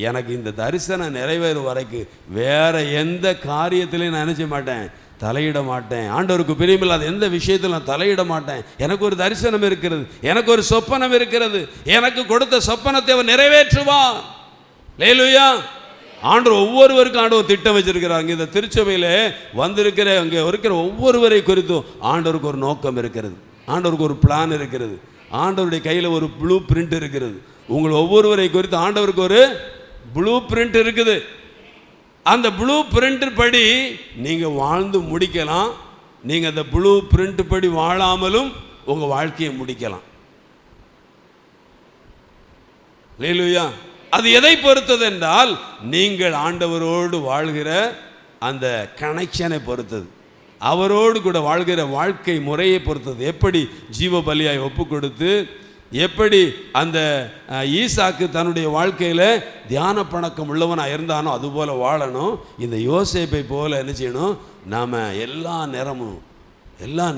எனக்கு இந்த தரிசனம் நிறைவேறும் வரைக்கும் வேற எந்த காரியத்திலையும் நான் நினைச்ச மாட்டேன், தலையிட மாட்டேன். ஆண்டவருக்கு பிரியமில்லாத எந்த விஷயத்தில் நான் தலையிட மாட்டேன். எனக்கு ஒரு தரிசனம் இருக்கிறது, எனக்கு ஒரு சொப்பனம் இருக்கிறது, எனக்கு கொடுத்த சொப்பனத்தை அவர் நிறைவேற்றுவார். அல்லேலூயா. ஆண்டவர் ஒவ்வொருவருக்கும் ஆண்டவர் திட்டம் வச்சிருக்கிறாங்க. இந்த திருச்சபையில் வந்திருக்கிற அங்கே இருக்கிற ஒவ்வொருவரை குறித்தும் ஆண்டவருக்கு ஒரு நோக்கம் இருக்கிறது, ஆண்டவருக்கு ஒரு பிளான் இருக்கிறது. ஆண்டவருடைய கையில் ஒரு ப்ளூ பிரிண்ட் இருக்கிறது. உங்கள் ஒவ்வொருவரை குறித்து ஆண்டவருக்கு ஒரு ப்ளூ பிரிண்ட் இருக்குது. அந்த ப்ளூ பிரிண்ட் படி நீங்கள் வாழ்ந்து முடிக்கலாம். நீங்கள் அந்த ப்ளூ பிரிண்ட் படி வாழாமலும் உங்கள் வாழ்க்கையை முடிக்கலாம். அல்லேலூயா. அது எதை பொறுத்தது என்றால் நீங்கள் ஆண்டவரோடு வாழ்கிற அந்த கனெக்ஷனை பொறுத்தது, அவரோடு கூட வாழ்கிற வாழ்க்கை முறையை பொறுத்தது. எப்படி ஜீவ பலியாய் ஒப்பு கொடுத்து, எப்படி அந்த ஈசாக்கு தன்னுடைய வாழ்க்கையில் தியான பழக்கம் உள்ளவனாக இருந்தானோ அதுபோல் வாழணும். இந்த யோசேப்பை போல் என்ன செய்யணும்? நாம் எல்லா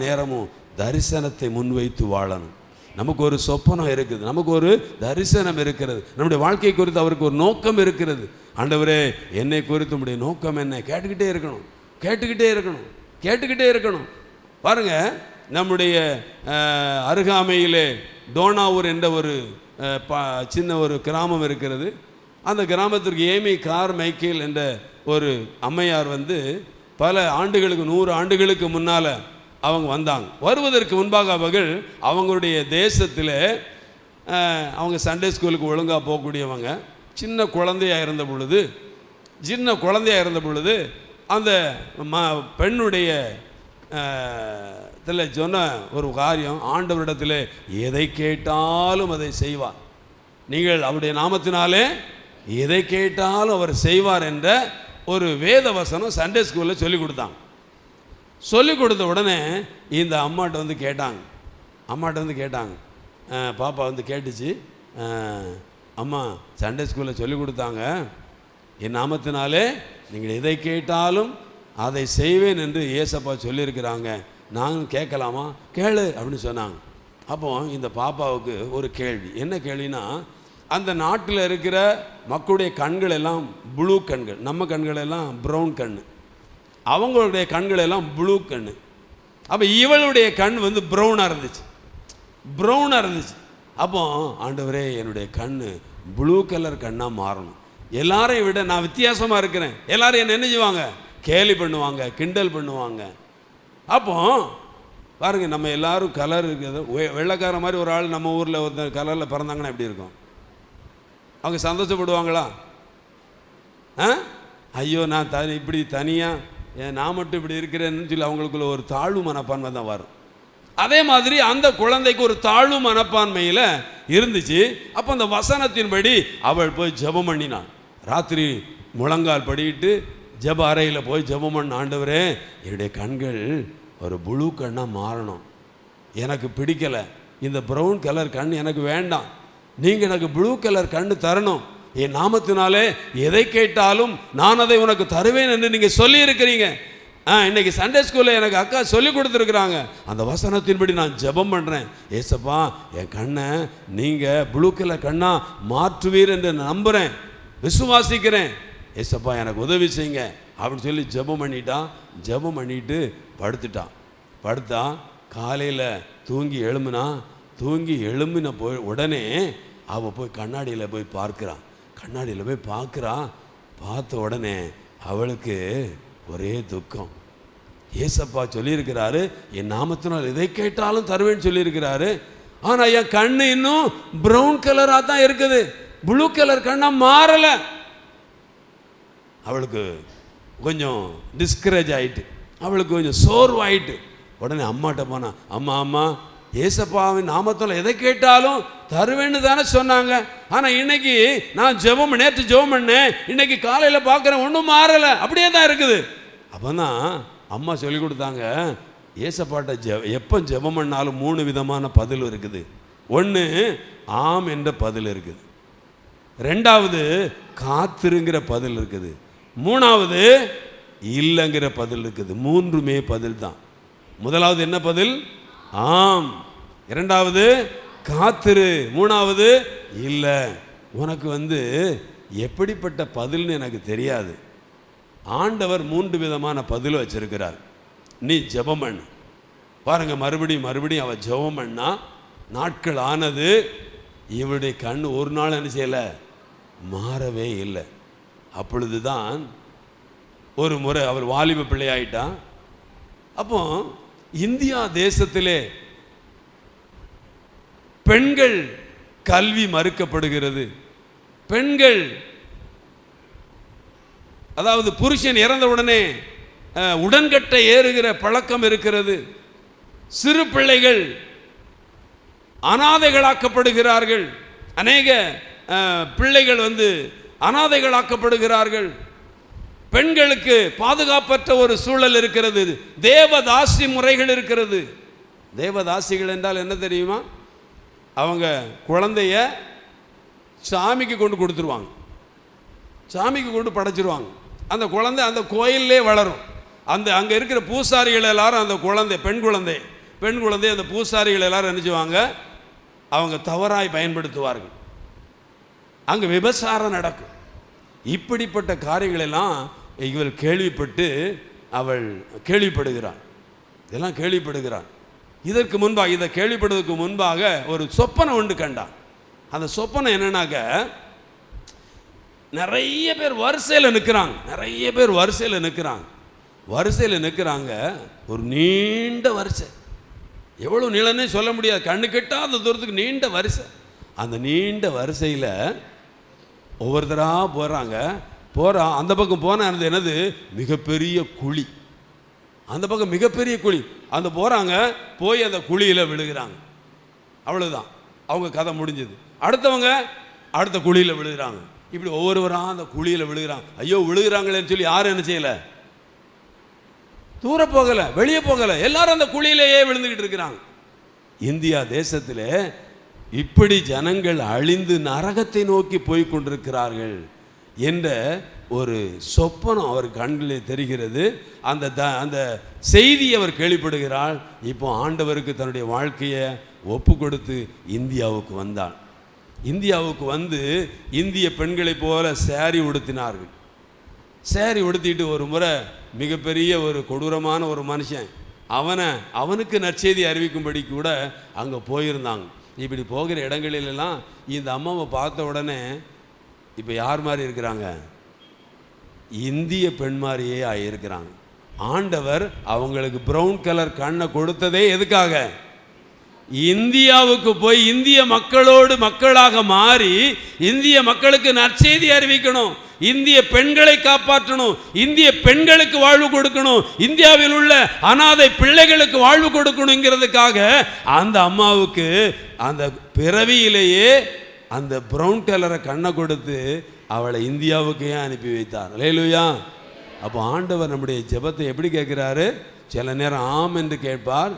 நேரமும் தரிசனத்தை முன்வைத்து வாழணும். நமக்கு ஒரு சொப்பனம் இருக்குது, நமக்கு ஒரு தரிசனம் இருக்கிறது, நம்முடைய வாழ்க்கை குறித்து அவருக்கு ஒரு நோக்கம் இருக்கிறது. ஆண்டவரே, என்னை குறித்து உடைய நோக்கம் என்ன? கேட்டுக்கிட்டே இருக்கணும். பாருங்க, நம்முடைய அருகாமையிலே டோனாவூர் என்ற ஒரு சின்ன ஒரு கிராமம் இருக்கிறது. அந்த கிராமத்திற்கு ஏமி கார் மைக்கேல் என்ற ஒரு அம்மையார் பல ஆண்டுகளுக்கு 100 ஆண்டுகளுக்கு முன்னால் அவங்க வந்தாங்க. வருவதற்கு முன்பாக அவங்களுடைய தேசத்தில் அவங்க சண்டே ஸ்கூலுக்கு ஒழுங்காக போகக்கூடியவங்க. சின்ன குழந்தையாக இருந்த பொழுது அந்த பெண்ணுடைய இதில் சொன்ன ஒரு காரியம், ஆண்டவரிடத்தில் எதை கேட்டாலும் அதை செய்வார், நீங்கள் அவருடைய நாமத்தினாலே எதை கேட்டாலும் அவர் செய்வார் என்ற ஒரு வேத வசனம் சண்டே ஸ்கூலில் சொல்லி கொடுத்தாங்க. சொல்லி கொடுத்த உடனே இந்த அம்மாட்ட கேட்டாங்க, பாப்பா கேட்டுச்சு, அம்மா சண்டே ஸ்கூலில் சொல்லி கொடுத்தாங்க, என் நாமத்தினாலே நீங்கள் எதை கேட்டாலும் அதை செய்வேன் என்று ஏசப்பா சொல்லியிருக்கிறாங்க, நானும் கேட்கலாமா? கேளு அப்படின்னு சொன்னாங்க. அப்போ இந்த பாப்பாவுக்கு ஒரு கேள்வி. என்ன கேள்வினா, அந்த நாட்டில் இருக்கிற மக்களுடைய கண்கள் எல்லாம் ப்ளூ கண்கள், நம்ம கண்கள் எல்லாம் ப்ரௌன் கண், அவங்களுடைய கண்கள் எல்லாம் ப்ளூ கண். அப்போ இவளுடைய கண் ப்ரௌனாக இருந்துச்சு. அப்போ ஆண்டவரே, என்னுடைய கண் ப்ளூ கலர் கண்ணாக மாறணும், எல்லாரையும் விட நான் வித்தியாசமாக இருக்கிறேன், எல்லாரும் என்ன செய்வாங்க? கேலி பண்ணுவாங்க, கிண்டல் பண்ணுவாங்க. அப்போ பாருங்கள், நம்ம எல்லாரும் கலர் இருக்குது. வெள்ளைக்கார மாதிரி ஒரு ஆள் நம்ம ஊரில் ஒரு கலரில் பிறந்தாங்கன்னா எப்படி இருக்கும்? அவங்க சந்தோஷப்படுவாங்களா? ஐயோ, நான் இப்படி தனியாக நான் மட்டும் இப்படி இருக்கிறேன்னு சொல்லி அவங்களுக்குள்ள ஒரு தாழ்வு மனப்பான்மை தான் வரும். அதே மாதிரி அந்த குழந்தைக்கு ஒரு தாழ்வு மனப்பான்மையில் இருந்துச்சு. அப்போ அந்த வசனத்தின்படி அவள் போய் ஜெபம் பண்ணினாள். ராத்திரி முழங்கால் படிக்கிட்டு ஜெப அறையில் போய் ஜெபம் பண்ண, ஆண்டவரே, என்னுடைய கண்கள் ஒரு ப்ளூ கண்ணாக மாறணும், எனக்கு பிடிக்கலை, இந்த ப்ரௌன் கலர் கண் எனக்கு வேண்டாம், நீங்கள் எனக்கு ப்ளூ கலர் கண் தரணும், என் நாமத்தினாலே எதை கேட்டாலும் நான் அதை உனக்கு தருவேன் என்று நீங்கள் சொல்லியிருக்கிறீங்க. இன்னைக்கு சண்டே ஸ்கூலில் எனக்கு அக்கா சொல்லி கொடுத்துருக்குறாங்க. அந்த வசனத்தின்படி நான் ஜெபம் பண்ணுறேன். ஏசப்பா, என் கண்ணை நீங்கள் ப்ளூ கலர் கண்ணாக மாற்றுவீர் என்று நம்புகிறேன், விசுவாசிக்கிறேன். ஏசப்பா, எனக்கு உதவி செய்யுங்க அப்படின்னு சொல்லி ஜெபம் பண்ணிட்டு படுத்தா காலையில் தூங்கி எழும்பின உடனே அவள் போய் கண்ணாடியில் போய் பார்க்குறா. பார்த்த உடனே அவளுக்கு ஒரே துக்கம். ஏசப்பா சொல்லியிருக்கிறாரு, என் நாமத்தினால் எதை கேட்டாலும் தருவேன்னு சொல்லியிருக்கிறாரு. ஆனால் என் கண்ணு இன்னும் ப்ரௌன் கலராக தான் இருக்குது, ப்ளூ கலர் கண்ணாக மாறலை. அவளுக்கு கொஞ்சம் டிஸ்கரேஜ் ஆகிட்டு, அவளுக்கு கொஞ்சம் சோர்வாயிட்டு. உடனே அம்மாட்ட போனா, அம்மா, ஏசப்பாவின் நாமத்தில் எதை கேட்டாலும் தருவேன்னு தானே சொன்னாங்க, ஆனால் இன்னைக்கு நான் நேற்று ஜெபம் பண்ணேன், இன்னைக்கு காலையில் பார்க்குறேன், ஒன்றும் மாறலை, அப்படியே தான் இருக்குது. அப்போ தான் அம்மா சொல்லி கொடுத்தாங்க, ஏசப்பாட்ட எப்போ ஜெபம் பண்ணாலும் 3 விதமான பதில் இருக்குது. ஒன்று, ஆம் என்ற பதில் இருக்குது. 2வது, காத்திருங்கிற பதில் இருக்குது. 3வது, இல்லைங்கிற பதில் இருக்குது. 3மே பதில் தான். முதலாவது என்ன பதில்? ஆம். 2வது காத்திரு. 3வது இல்லை. உனக்கு எப்படிப்பட்ட பதில்னு எனக்கு தெரியாது. ஆண்டவர் 3 விதமான பதில் வச்சிருக்கிறார். நீ ஜெபம் பண்ணு. பாருங்க, மறுபடியும் அவ ஜெபம் பண்ணா. நாட்கள் ஆனது. இவருடைய கண் ஒரு நாள் என்ன செய்யல, மாறவே இல்லை. அப்பொழுது தான் ஒரு முறை அவர் வாலிப பிள்ளையாயிட்டான். அப்போ இந்தியா தேசத்திலே பெண்கள் கல்வி மறுக்கப்படுகிறது. பெண்கள், அதாவது புருஷன் இறந்த உடனே உடன்கட்டை ஏறுகிற பழக்கம் இருக்கிறது. சிறு பிள்ளைகள் அனாதைகளாக்கப்படுகிறார்கள். அநேக பிள்ளைகள் அனாதைகளாக்கப்படுகிறார்கள். பெண்களுக்கு பாதுகாப்பற்ற ஒரு சூழல் இருக்கிறது. தேவதாசி முறைகள் இருக்கிறது. தேவதாசிகள் என்றால் என்ன தெரியுமா? அவங்க குழந்தைய சாமிக்கு கொண்டு கொடுத்துருவாங்க, சாமிக்கு கொண்டு படைச்சிருவாங்க. அந்த குழந்தை அந்த கோயிலே வளரும். அங்கே இருக்கிற பூசாரிகள் எல்லாரும் அந்த குழந்தை, பெண் குழந்தை அந்த பூசாரிகள் எல்லாரும் நினைச்சுவாங்க, அவங்க தவறாய் பயன்படுத்துவார்கள். அங்கே விபச்சாரம் நடக்கும். இப்படிப்பட்ட காரியங்கள் எல்லாம் இவள் கேள்விப்படுகிறாள். இதெல்லாம் கேள்விப்படுகிறாள். இதற்கு முன்பாக, இதை கேள்விப்படுவதற்கு முன்பாக ஒரு சொப்பனம் ஒன்று கண்டான். அந்த சொப்பனம் என்னன்னாக்க, நிறைய பேர் வரிசையில் நிற்கிறாங்க. ஒரு நீண்ட வரிசை, எவ்வளோ நீளம்னே சொல்ல முடியாது, கண்ணு கெட்டாத தூரத்துக்கு நீண்ட வரிசை. அந்த நீண்ட வரிசையில் ஒவ்வொருத்தராக போகிறாங்க. அந்த பக்கம் போனால் என்னது, மிகப்பெரிய குழி. அந்த பக்கம் மிகப்பெரிய குழி. அந்த போகிறாங்க, போய் அந்த குழியில் விழுகிறாங்க. அவ்வளோதான், அவங்க கதை முடிஞ்சது. அடுத்தவங்க அடுத்த குழியில் விழுகிறாங்க. இப்படி ஒவ்வொருவராக அந்த குழியில் விழுகிறாங்க. ஐயோ விழுகிறாங்களேன்னு சொல்லி யாரும் என்ன செய்யலை, தூர போகலை, வெளியே போகலை, எல்லாரும் அந்த குழியிலேயே விழுந்துக்கிட்டு இருக்கிறாங்க. இந்தியா தேசத்தில் இப்படி ஜனங்கள் அழிந்து நரகத்தை நோக்கி போய் கொண்டிருக்கிறார்கள் என்ற ஒரு சொப்பனம் அவர் கண்ணிலே தெரிகிறது. அந்த செய்தி அவர் கேள்விப்படுகிறாள். இப்போ ஆண்டவருக்கு தன்னுடைய வாழ்க்கையை ஒப்பு கொடுத்து இந்தியாவுக்கு வந்தாள். இந்தியாவுக்கு வந்து இந்திய பெண்களைப் போல சேரி உடுத்தினார்கள். சேரி உடுத்திட்டு ஒரு முறை மிகப்பெரிய ஒரு கொடூரமான ஒரு மனுஷன் அவனுக்கு நற்செய்தி அறிவிக்கும்படி கூட அங்கே போயிருந்தாங்க. இப்படி போகிற இடங்களிலெல்லாம் இந்த அம்மாவை பார்த்த உடனே இப்போ யார் மாதிரி இருக்கிறாங்க, இந்திய பெண் மாதிரியே ஆகியிருக்கிறாங்க. ஆண்டவர் அவங்களுக்கு ப்ரௌன் கலர் கண்ணை கொடுத்ததே எதுக்காக? இந்தியாவுக்கு போய் இந்திய மக்களோடு மக்களாக மாறி இந்திய மக்களுக்கு நற்செய்தி அறிவிக்கணும், இந்திய பெண்களை காப்பாற்றணும், இந்திய பெண்களுக்கு வாழ்வு கொடுக்கணும், இந்தியாவில் உள்ள அனாதை பிள்ளைகளுக்கு வாழ்வு கொடுக்கணுங்கிறதுக்காக அந்த அம்மாவுக்கு அந்த பிறவியிலேயே அந்த ப்ரௌன் கலரை கண்ணை கொடுத்து அவளை இந்தியாவுக்கு ஏன் அனுப்பி வைத்தார். அல்லேலூயா. அப்போ ஆண்டவர் நம்முடைய ஜெபத்தை எப்படி கேட்குறாரு? சில நேரம் ஆம் என்று கேட்பார்,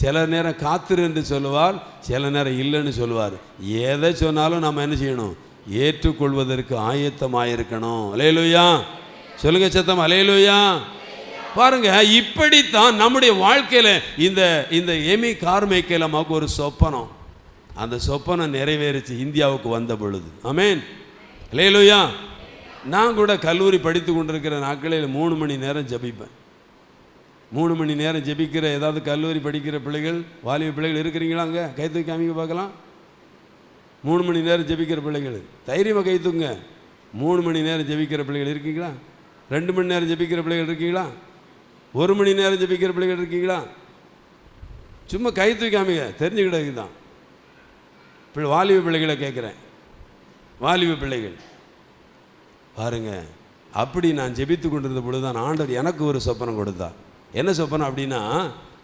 சில நேரம் காத்திரு என்று சொல்லுவார், சில நேரம் இல்லைன்னு சொல்லுவார். எதை சொன்னாலும் நம்ம என்ன செய்யணும்? ஏற்றுக்கொள்வதற்கு ஆயத்தமாயிருக்கணும். அல்லேலூயா. சொல்லுங்க சத்தம், அல்லேலூயா. பாருங்க, இப்படித்தான் நம்முடைய வாழ்க்கையில் இந்த எமி கார்மைக்கையில் நமக்கு ஒரு சொப்பனம், அந்த சொப்பனம் நிறைவேறிச்சு இந்தியாவுக்கு வந்த பொழுது. ஆமென். அல்லேலூயா. நான் கூட கல்லூரி படித்து கொண்டிருக்கிற நாட்களில் 3 மணி நேரம் ஜெபிப்பேன். 3 மணி நேரம் ஜெபிக்கிற ஏதாவது கல்லூரி படிக்கிற பிள்ளைகள், வாலிப பிள்ளைகள் இருக்கிறீங்களா? அங்கே கை தூக்கி காமிக்க பார்க்கலாம். 3 மணி நேரம் ஜெபிக்கிற பிள்ளைகள் தைரியமாக கை தூங்க. 3 மணி நேரம் ஜெபிக்கிற பிள்ளைகள் இருக்கீங்களா? 2 மணி நேரம் ஜெபிக்கிற பிள்ளைகள் இருக்கீங்களா? 1 மணி நேரம் ஜெபிக்கிற பிள்ளைகள் இருக்கீங்களா? சும்மா கை தூக்கி காமிங்க, தெரிஞ்சுக்கிட்டதுக்கு தான். வாலிப பிள்ளைகளை கேட்குறேன். வாலிப பிள்ளைகள் பாருங்க, அப்படி நான் ஜெபித்து கொண்டிருந்த பொழுது தான் ஆண்டவர் எனக்கு ஒரு சொப்பனம் கொடுத்தார். என்ன சொப்பனம் அப்படின்னா,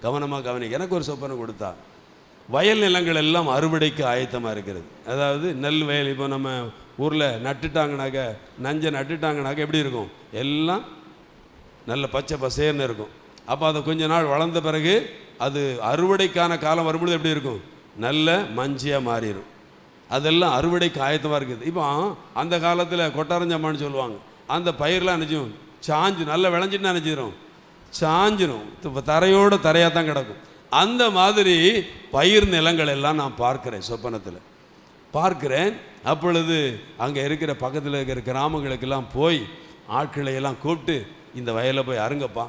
கவனமாக கவனிக்க. எனக்கு ஒரு சொப்பனம் கொடுத்தா, வயல் நிலங்கள் எல்லாம் அறுவடைக்கு ஆயத்தமாக இருக்கிறது. அதாவது நெல் வயல் இப்போ நம்ம ஊரில் நட்டுட்டாங்கனாக்க, நஞ்சை நட்டுட்டாங்கனாக்க எப்படி இருக்கும்? எல்லாம் நல்ல பச்சை பசேர்னு இருக்கும். அப்போ அதை கொஞ்ச நாள் வளர்ந்த பிறகு அது அறுவடைக்கான காலம் வரும்பொழுது எப்படி இருக்கும்? நல்ல மஞ்சியாக மாறிடும். அதெல்லாம் அறுவடைக்கு ஆயத்தமாக இருக்குது. இப்போ அந்த காலத்தில் கொட்டாரஞ்சம்மான்னு சொல்லுவாங்க. அந்த பயிரெலாம் நினைச்சும் சாஞ்சு நல்லா விளைஞ்சிட்டு நினைச்சிடும், சாஞ்சிடும், இப்போ தரையோடு தரையாக தான் கிடக்கும். அந்த மாதிரி பயிர் நிலங்கள் எல்லாம் நான் பார்க்குறேன், சொப்பனத்தில் பார்க்குறேன். அப்பொழுது அங்கே இருக்கிற பக்கத்தில் இருக்கிற கிராமங்களுக்கெல்லாம் போய் ஆட்களை எல்லாம் கூப்பிட்டு, இந்த வயலை போய் அருங்கப்பா,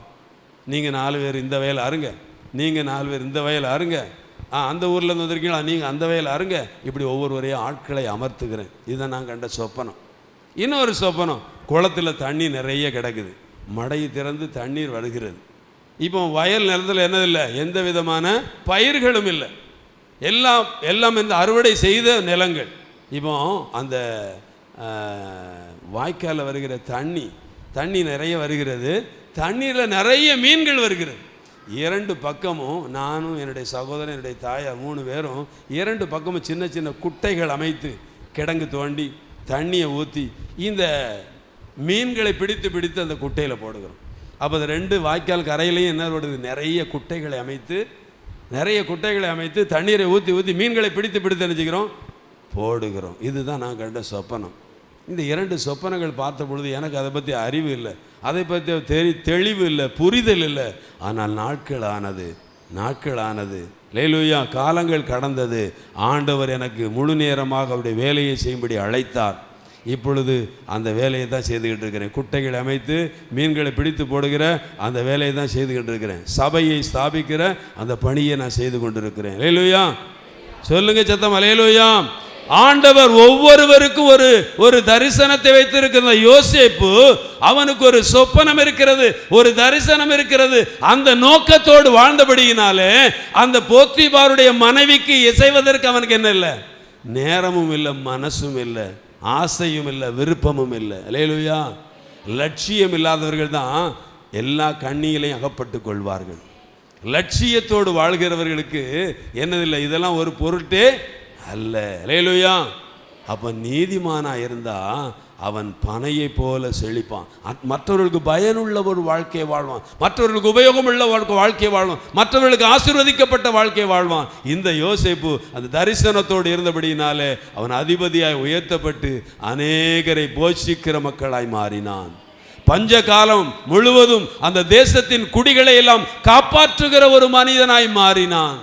நீங்கள் 4 பேர் இந்த வயலை அருங்க, நீங்கள் 4 பேர் இந்த வயலை அருங்க, அந்த ஊர்லேருந்து வந்திருக்கீங்களா, நீங்கள் அந்த வயலை அருங்க. இப்படி ஒவ்வொருவரையும் ஆட்களை அமர்த்துக்கிறேன். இதை நான் கண்ட சொப்பனம். இன்னொரு சொப்பனம், குளத்தில் தண்ணி நிறைய கிடக்குது, மடை திறந்து தண்ணீர் வருகிறது. இப்போ வயல் நிலத்தில் என்னதில்லை, எந்த விதமான பயிர்களும் இல்லை, எல்லாம் இந்த அறுவடை செய்த நிலங்கள். இப்போ அந்த வாய்க்காலில் வருகிற தண்ணி நிறைய வருகிறது, தண்ணீரில் நிறைய மீன்கள் வருகிறது. 2 பக்கமும் நானும் என்னுடைய சகோதரன் என்னுடைய தாயார் 3 பேரும் 2 பக்கமும் சின்ன சின்ன குட்டைகள் அமைத்து கிடங்கு தோண்டி தண்ணியை ஊற்றி இந்த மீன்களை பிடித்து அந்த குட்டையில் போடுகிறோம். அப்போ அந்த 2 வாய்க்கால் கரையிலையும் என்ன வருது, நிறைய குட்டைகளை அமைத்து தண்ணீரை ஊற்றி மீன்களை பிடித்து நினைச்சுக்கிறோம் போடுகிறோம். இதுதான் நான் கண்ட சொப்பனம். இந்த 2 சொப்பனங்கள் பார்த்த பொழுது எனக்கு அதை பற்றி அறிவு இல்லை, அதை பற்றி தெளிவு இல்லை, புரிதல் இல்லை. ஆனால் நாட்கள் ஆனது அல்லேலூயா, காலங்கள் கடந்தது. ஆண்டவர் எனக்கு முழு நேரமாக அவருடைய வேலையை செய்யும்படி அழைத்தார். இப்பொழுது அந்த வேலையை தான் செய்துக்கிட்டு இருக்கிறேன். குட்டைகளை அமைத்து மீன்களை பிடித்து போடுகிற அந்த வேலையை தான் செய்துக்கிட்டு இருக்கிறேன். சபையை ஸ்தாபிக்கிற அந்த பணியை நான் செய்து கொண்டிருக்கிறேன். அல்லேலூயா, சொல்லுங்க சத்தம் அல்லேலூயா. ஆண்டவர் ஒவ்வொருவருக்கும் ஒரு தரிசனத்தை வைத்திருக்கிற யோசேப்பு, அவனுக்கு ஒரு சொப்பனம் இருக்கிறது, ஒரு தரிசனம் இருக்கிறது. அந்த நோக்கத்தோடு வாழ்ந்தபடியினாலே அந்த போத்திபாருடைய மனைவிக்கு இசைவதற்கு அவனுக்கு என்ன இல்லை, நேரமும் இல்லை, மனசும் இல்லை, ஆசையும் இல்லை, விருப்பமும் இல்லை. அல்லேலூயா. லட்சியம் இல்லாதவர்கள் தான் எல்லா கண்ணியிலையும் அகப்பட்டு கொள்வார்கள். லட்சியத்தோடு வாழ்கிறவர்களுக்கு என்னதில்லை, இதெல்லாம் ஒரு பொருட்டே அல்ல. அல்லேலூயா. அப்போ நீதிமானாக இருந்தால் அவன் பனையை போல செழிப்பான். மற்றவர்களுக்கு பயனுள்ள ஒரு வாழ்க்கையை வாழ்வான், மற்றவர்களுக்கு உபயோகமுள்ள வாழ்க்கையை வாழ்வான், மற்றவர்களுக்கு ஆசீர்வதிக்கப்பட்ட வாழ்க்கையை வாழ்வான். இந்த யோசேப்பு அந்த தரிசனத்தோடு இருந்தபடியினாலே அவன் அதிபதியாய் உயர்த்தப்பட்டு அநேகரை போஷிக்கிற மக்களாய் மாறினான். பஞ்ச காலம் முழுவதும் அந்த தேசத்தின் குடிகளை எல்லாம் காப்பாற்றுகிற ஒரு மனிதனாய் மாறினான்.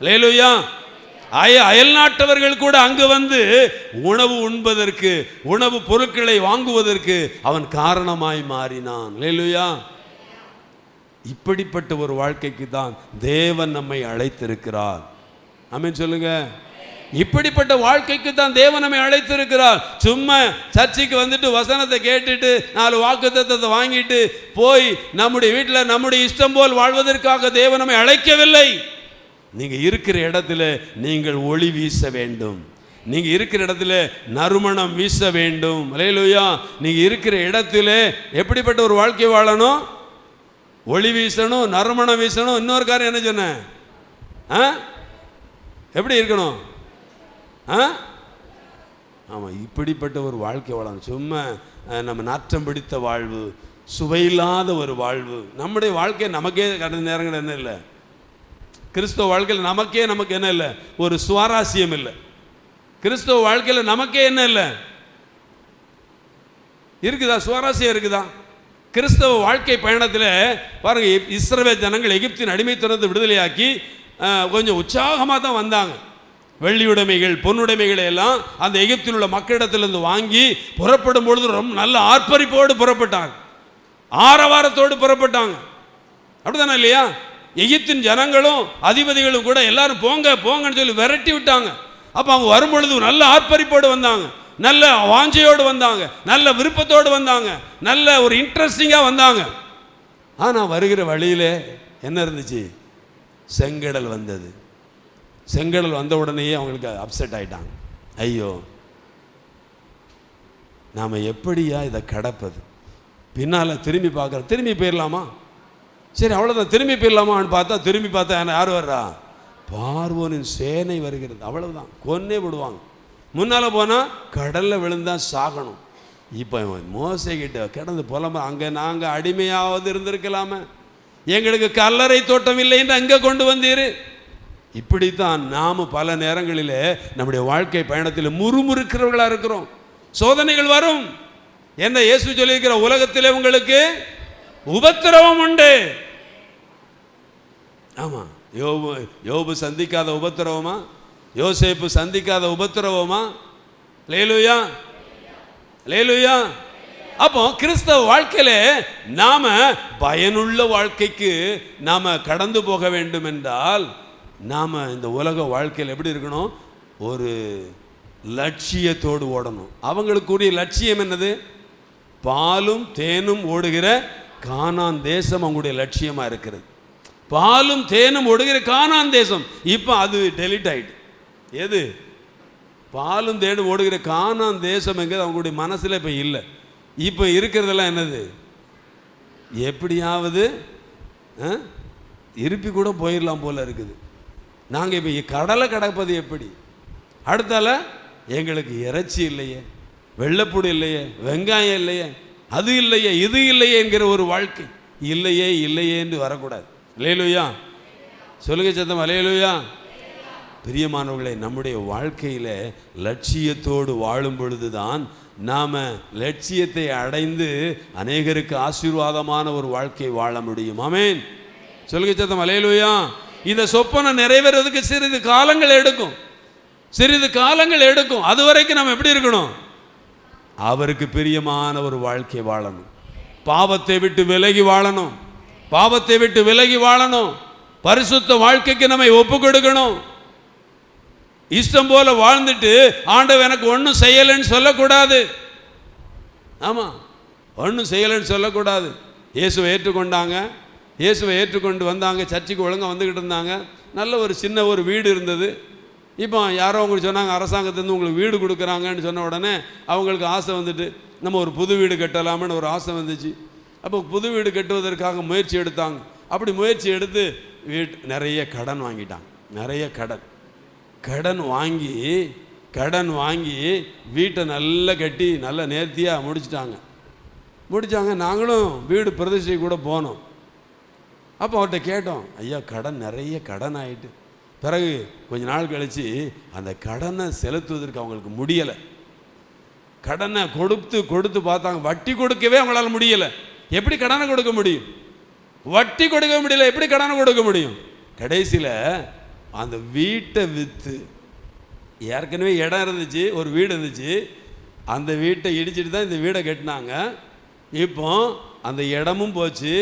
அல்லேலூயா. அயல் நாட்டவர்கள் கூட அங்கு வந்து உணவு உண்பதற்கு, உணவு பொருட்களை வாங்குவதற்கு அவன் காரணமாய் மாறினான். அல்லேலூயா. இப்படிப்பட்ட ஒரு வாழ்க்கைக்கு தான் தேவன் நம்மை அழைத்திருக்கிறார். ஆமென் சொல்லுங்க. இப்படிப்பட்ட வாழ்க்கைக்கு தான் தேவன் நம்மை அழைத்திருக்கிறார். சும்மா சர்ச்சைக்கு வந்துட்டு வசனத்தை கேட்டுட்டு 4 வாக்குத்தத்தத்தை வாங்கிட்டு போய் நம்முடைய வீட்டில் நம்முடைய இஷ்டம் போல் வாழ்வதற்காக தேவன் நம்மை அழைக்கவில்லை. நீங்கள் இருக்கிற இடத்துல நீங்கள் ஒளி வீச வேண்டும், நீங்கள் இருக்கிற இடத்துல நறுமணம் வீச வேண்டும். அல்லேலூயா. நீங்கள் இருக்கிற இடத்துல எப்படிப்பட்ட ஒரு வாழ்க்கை வாழணும், ஒளி வீசணும், நறுமணம் வீசணும். இன்னொரு காரியம் என்ன சொன்னேன், எப்படி இருக்கணும், ஆமாம், இப்படிப்பட்ட ஒரு வாழ்க்கை வாழணும். சும்மா நம்ம நாற்றம் பிடித்த வாழ்வு, சுவையில்லாத ஒரு வாழ்வு. நம்முடைய வாழ்க்கை நமக்கே கடந்த நேரங்கள் என்ன இல்லை, கிறிஸ்தவ வாழ்க்கையில் நமக்கு என்ன இல்லை, ஒரு சுவாரஸ்யம் இல்லை. கிறிஸ்தவ வாழ்க்கையில் நமக்கே என்ன இல்லை, இருக்குதா, சுவாரஸ்யம் இருக்குதா? கிறிஸ்தவ வாழ்க்கை பயணத்தில் பாருங்க, இஸ்ரவேல் ஜனங்கள் எகிப்தின் அடிமைத்தனத்தை விடுதலையாக்கி கொஞ்சம் உற்சாகமாக தான் வந்தாங்க. வெள்ளியுடைமைகள் பொன்னுடைமைகளை எல்லாம் அந்த எகிப்தில் உள்ள மக்களிடத்திலிருந்து வாங்கி புறப்படும் பொழுது ரொம்ப நல்ல ஆர்ப்பரிப்போடு புறப்பட்டாங்க, ஆரவாரத்தோடு புறப்பட்டாங்க. அப்படிதானே இல்லையா? எகிப்தின் ஜனங்களும் அதிபதிகளும் கூட எல்லாரும் போங்கன்னு சொல்லி விரட்டி விட்டாங்க. அப்போ அவங்க வரும்பொழுது நல்ல ஆர்ப்பரிப்போடு வந்தாங்க, நல்ல வாஞ்சையோடு வந்தாங்க, நல்ல விருப்பத்தோடு வந்தாங்க, நல்ல ஒரு இன்ட்ரெஸ்டிங்காக வந்தாங்க. ஆனால் வருகிற வழியில் என்ன இருந்துச்சு, செங்கடல் வந்தது. செங்கடல் வந்த உடனேயே அவங்களுக்கு அப்செட் ஆயிட்டாங்க. ஐயோ, நாம் எப்படியா இதை கடப்பது? பின்னால் திரும்பி பார்க்குறோம், திரும்பி போயிடலாமா, சரி அவ்வளோதான், திரும்பி போயிடலாமான்னு திரும்பி பார்த்தா யார் வர்றா, பார்வோனின் சேனை வருகிறது. அவ்வளவுதான், கொன்னே விடுவாங்க. முன்னால் போனால் கடலில் விழுந்தா சாகணும். இப்போ மோசைக்கிட்ட கிடந்து புலம்ப, அங்கே நாங்கள் அடிமையாவது இருந்திருக்கலாமே, எங்களுக்கு கல்லறை தோட்டம் இல்லை என்று அங்கே கொண்டு வந்தீர். இப்படித்தான் நாம் பல நேரங்களில் நம்முடைய வாழ்க்கை பயணத்தில் முறுமுறுக்கிறவர்களாக இருக்கிறோம். சோதனைகள் வரும். என்ன இயேசு சொல்லியிருக்கிற, உலகத்திலே உங்களுக்கு உபத்திரவம் உண்டு. ஆமாம், யோபு சந்திக்காத உபத்திரவமா, யோசேப்பு சந்திக்காத உபத்திரவமா? அல்லேலூயா, அல்லேலூயா. அப்போ கிறிஸ்தவ வாழ்க்கையில நாம பயனுள்ள வாழ்க்கைக்கு நாம கடந்து போக வேண்டும் என்றால் நாம இந்த உலக வாழ்க்கையில் எப்படி இருக்கணும், ஒரு லட்சியத்தோடு ஓடணும். அவங்களுக்குரிய லட்சியம் என்னது, பாலும் தேனும் ஓடுகிற கானான் தேசம் அவங்களுடைய லட்சியமா இருக்கிறது. பாலும் தேனும் ஓடுகிற கானான் தேசம். இப்போ அது டெலிட் ஆயிட்டு, எது? பாலும் தேடும் ஓடுகிற கானான் தேசம் எங்கிறது அவங்களுடைய மனசில் இப்போ இல்லை. இப்போ இருக்கிறதெல்லாம் என்னது? எப்படியாவது இருப்பி கூட போயிடலாம் போல இருக்குது. நாங்கள் இப்போ கடலை கடப்பது எப்படி? அடுத்தால எங்களுக்கு இறைச்சி இல்லையே, வெள்ளைப்பூடு இல்லையே, வெங்காயம் இல்லையே, அது இல்லையே, இது இல்லையே என்கிற ஒரு வாழ்க்கை. இல்லையே இல்லையே என்று வரக்கூடாது. அல்லேலூயா சொல்லுங்க சத்தம், அல்லேலூயா. பிரியமானவர்களே, நம்முடைய வாழ்க்கையில் லட்சியத்தோடு வாழும் பொழுதுதான் நாம் லட்சியத்தை அடைந்து அநேகருக்கு ஆசீர்வாதமான ஒரு வாழ்க்கை வாழ முடியும். ஆமென் சொல்லுங்க சத்தம், அல்லேலூயா. இந்த சொப்பனை நிறைவேறதுக்கு சிறிது காலங்கள் எடுக்கும், சிறிது காலங்கள் எடுக்கும். அது வரைக்கும் நம்ம எப்படி இருக்கணும்? அவருக்கு பிரியமான ஒரு வாழ்க்கை வாழணும். பாவத்தை விட்டு விலகி வாழணும், பாவத்தை விட்டு விலகி வாழணும். பரிசுத்த வாழ்க்கைக்கு நம்மை ஒப்பு கொடுக்கணும். இஷ்டம் போல வாழ்ந்துட்டு ஆண்டவர் எனக்கு ஒன்றும் செய்யலைன்னு சொல்லக்கூடாது. ஆமாம், ஒன்றும் செய்யலைன்னு சொல்லக்கூடாது. இயேசுவை ஏற்றுக்கொண்டாங்க, இயேசுவை ஏற்றுக்கொண்டு வந்தாங்க, சர்ச்சுக்கு ஒழுங்காக வந்துக்கிட்டு இருந்தாங்க. நல்ல ஒரு சின்ன ஒரு வீடு இருந்தது. இப்போ யாரோ அவங்களுக்கு சொன்னாங்க, அரசாங்கத்துலேருந்து உங்களுக்கு வீடு கொடுக்குறாங்கன்னு சொன்ன உடனே அவங்களுக்கு ஆசை வந்துட்டு, நம்ம ஒரு புது வீடு கட்டலாம்னு ஒரு ஆசை வந்துச்சு. அப்போ புது வீடு கட்டுவதற்காக முயற்சி எடுத்தாங்க. அப்படி முயற்சி எடுத்து நிறைய கடன் வாங்கிட்டாங்க. நிறைய கடன் வாங்கி வீட்டை நல்லா கட்டி நல்லா நேர்த்தியாக முடிச்சிட்டாங்க. நாங்களும் வீடு பிரதிஷ்டை கூட போனோம். அப்போ அவர்கிட்ட கேட்டோம், ஐயா நிறைய கடன் ஆகிட்டு, பிறகு கொஞ்ச நாள் கழித்து அந்த கடனை செலுத்துவதற்கு அவங்களுக்கு முடியலை. கடனை கொடுத்து பார்த்தாங்க, வட்டி கொடுக்கவே அவங்களால முடியலை. எப்படி கடனை கொடுக்க முடியும்? வட்டி கொடுக்க முடியல, எப்படி கடனை கொடுக்க முடியும்? கடைசியில் அந்த வீட்டை விற்று, ஏற்கனவே இடம் இருந்துச்சு, ஒரு வீடு இருந்துச்சு, அந்த வீட்டை இடிச்சிட்டு தான் இந்த வீடை கட்டினாங்க. இப்போ அந்த இடமும் போச்சு,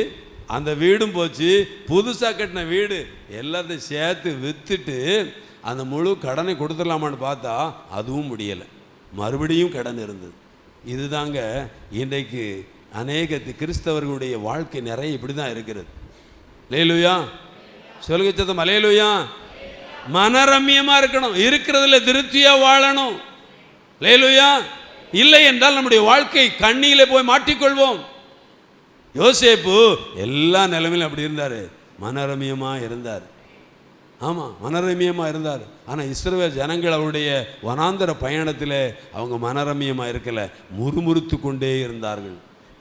அந்த வீடும் போச்சு, புதுசாக கட்டின வீடு எல்லாத்தையும் சேர்த்து விற்றுட்டு அந்த முழு கடனை கொடுத்துடலாமான்னு பார்த்தா அதுவும் முடியலை, மறுபடியும் கடன் இருந்தது. இதுதாங்க இன்றைக்கு அநேக கிறிஸ்தவர்களுடைய வாழ்க்கை நிறைய இப்படி தான் இருக்கிறது. அல்லேலூயா சொல்லுங்க சத்தம், அல்லேலூயா. மனரம்யமாக இருக்கணும், இருக்கிறதுல திருப்தியாக வாழணும். அல்லேலூயா. இல்லை என்றால் நம்முடைய வாழ்க்கை கண்ணியிலே போய் மாட்டிக்கொள்வோம். யோசேப்பு எல்லா நிலைமையிலும் அப்படி இருந்தார், மனரம்யமாக இருந்தார். ஆமாம், மனரம்யமாக இருந்தார். ஆனால் இஸ்ரவேல் ஜனங்கள் அவருடைய வனாந்தர பயணத்தில் அவங்க மனரம்யமாக இருக்கலை, முறுமுறுத்து கொண்டே இருந்தார்கள்,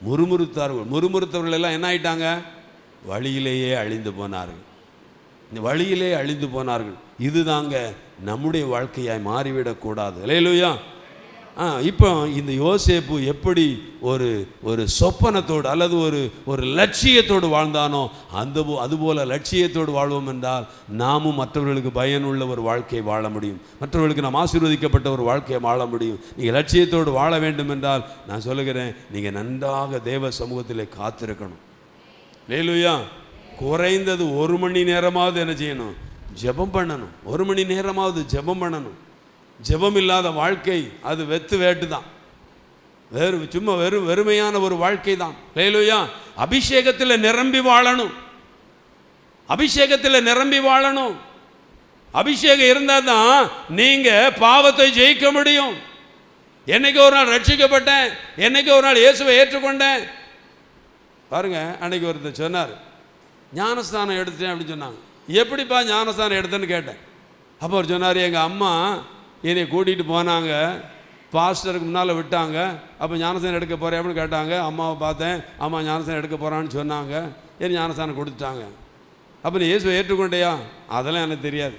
முறுமுறுத்தவர்கள் எல்லாம் என்ன ஆயிட்டாங்க? வழியிலேயே அழிந்து போனார்கள். இதுதாங்க நம்முடைய வாழ்க்கையாய் மாறிவிடக்கூடாது. அல்லேலூயா. இப்போ இந்த யோசேப்பு எப்படி ஒரு சொப்பனத்தோடு அல்லது ஒரு லட்சியத்தோடு வாழ்ந்தானோ அதுபோல லட்சியத்தோடு வாழ்வோம் என்றால் நாமும் மற்றவர்களுக்கு பயனுள்ள ஒரு வாழ்க்கையை வாழ முடியும், மற்றவர்களுக்கு நாம் ஆசீர்வதிக்கப்பட்ட ஒரு வாழ்க்கையை வாழ முடியும். நீங்கள் லட்சியத்தோடு வாழ வேண்டும் என்றால் நான் சொல்லுகிறேன், நீங்கள் நன்றாக தேவ சமூகத்திலே காத்திருக்கணும். அல்லேலூயா. குறைந்தது 1 மணி நேரமாவது என்ன செய்யணும்? ஜெபம் பண்ணணும். 1 மணி நேரமாவது ஜெபம் பண்ணணும். ஜெபம் இல்லாத வாழ்க்கை அது வேட்டு தான், சும்மா வெறுமையான ஒரு வாழ்க்கை தான். அல்லேலூயா. அபிஷேகத்தில் நிரம்பி வாழணும். அபிஷேகம் இருந்தால் தான் நீங்கள் பாவத்தை ஜெயிக்க முடியும். என்னைக்கு ஒரு நாள் ரட்சிக்கப்பட்டேன், என்னைக்கு ஒரு நாள் இயேசுவை ஏற்றுக்கொண்டேன். பாருங்க, அன்னைக்கு ஒருத்தர் சொன்னார், ஞானஸ்தானம் எடுத்துட்டேன் அப்படின்னு சொன்னாங்க. எப்படிப்பா ஞானஸ்தானம் எடுத்தேன்னு கேட்டேன். அப்போ அவர் சொன்னார், எங்கள் அம்மா என்னை கூட்டிகிட்டு போனாங்க, பாஸ்டருக்கு முன்னால் விட்டாங்க. அப்போ ஞானஸ்தானம் எடுக்க போகிறேன் அப்படின்னு கேட்டாங்க. அம்மாவை பார்த்தேன், அம்மா ஞானஸ்தானம் எடுக்க போகிறான்னு சொன்னாங்க. ஏன் ஞானஸ்தானம் கொடுத்துட்டாங்க. அப்போ நீ இயேசுவை ஏற்றுக்கொண்டையா? அதெல்லாம் எனக்கு தெரியாது.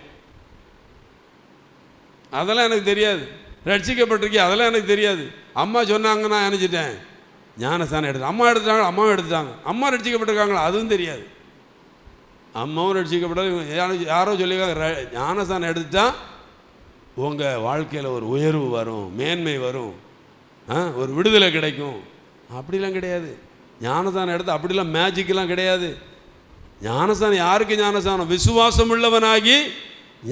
ரட்சிக்கப்பட்டிருக்கியா? அதெல்லாம் எனக்கு தெரியாது. அம்மா சொன்னாங்க, நான் நினச்சிட்டேன். ஞானஸ்தானம் எடுத்து அம்மாவும் எடுத்துட்டாங்க. அம்மா ரட்சிக்கப்பட்டிருக்காங்களா? அதுவும் தெரியாது. அம்மாவும் ரட்சிக்கப்பட்ட யாரோ சொல்லியிருக்காங்க, ஞானஸ்தானம் எடுத்துட்டா உங்கள் வாழ்க்கையில் ஒரு உயர்வு வரும், மேன்மை வரும், ஒரு விடுதலை கிடைக்கும். அப்படிலாம் கிடையாது. ஞானஸ்தானம் எடுத்து அப்படிலாம் மேஜிக்கெலாம் கிடையாது. ஞானஸ்தானம் யாருக்கு ஞானஸ்தானம்? விசுவாசம் உள்ளவனாகி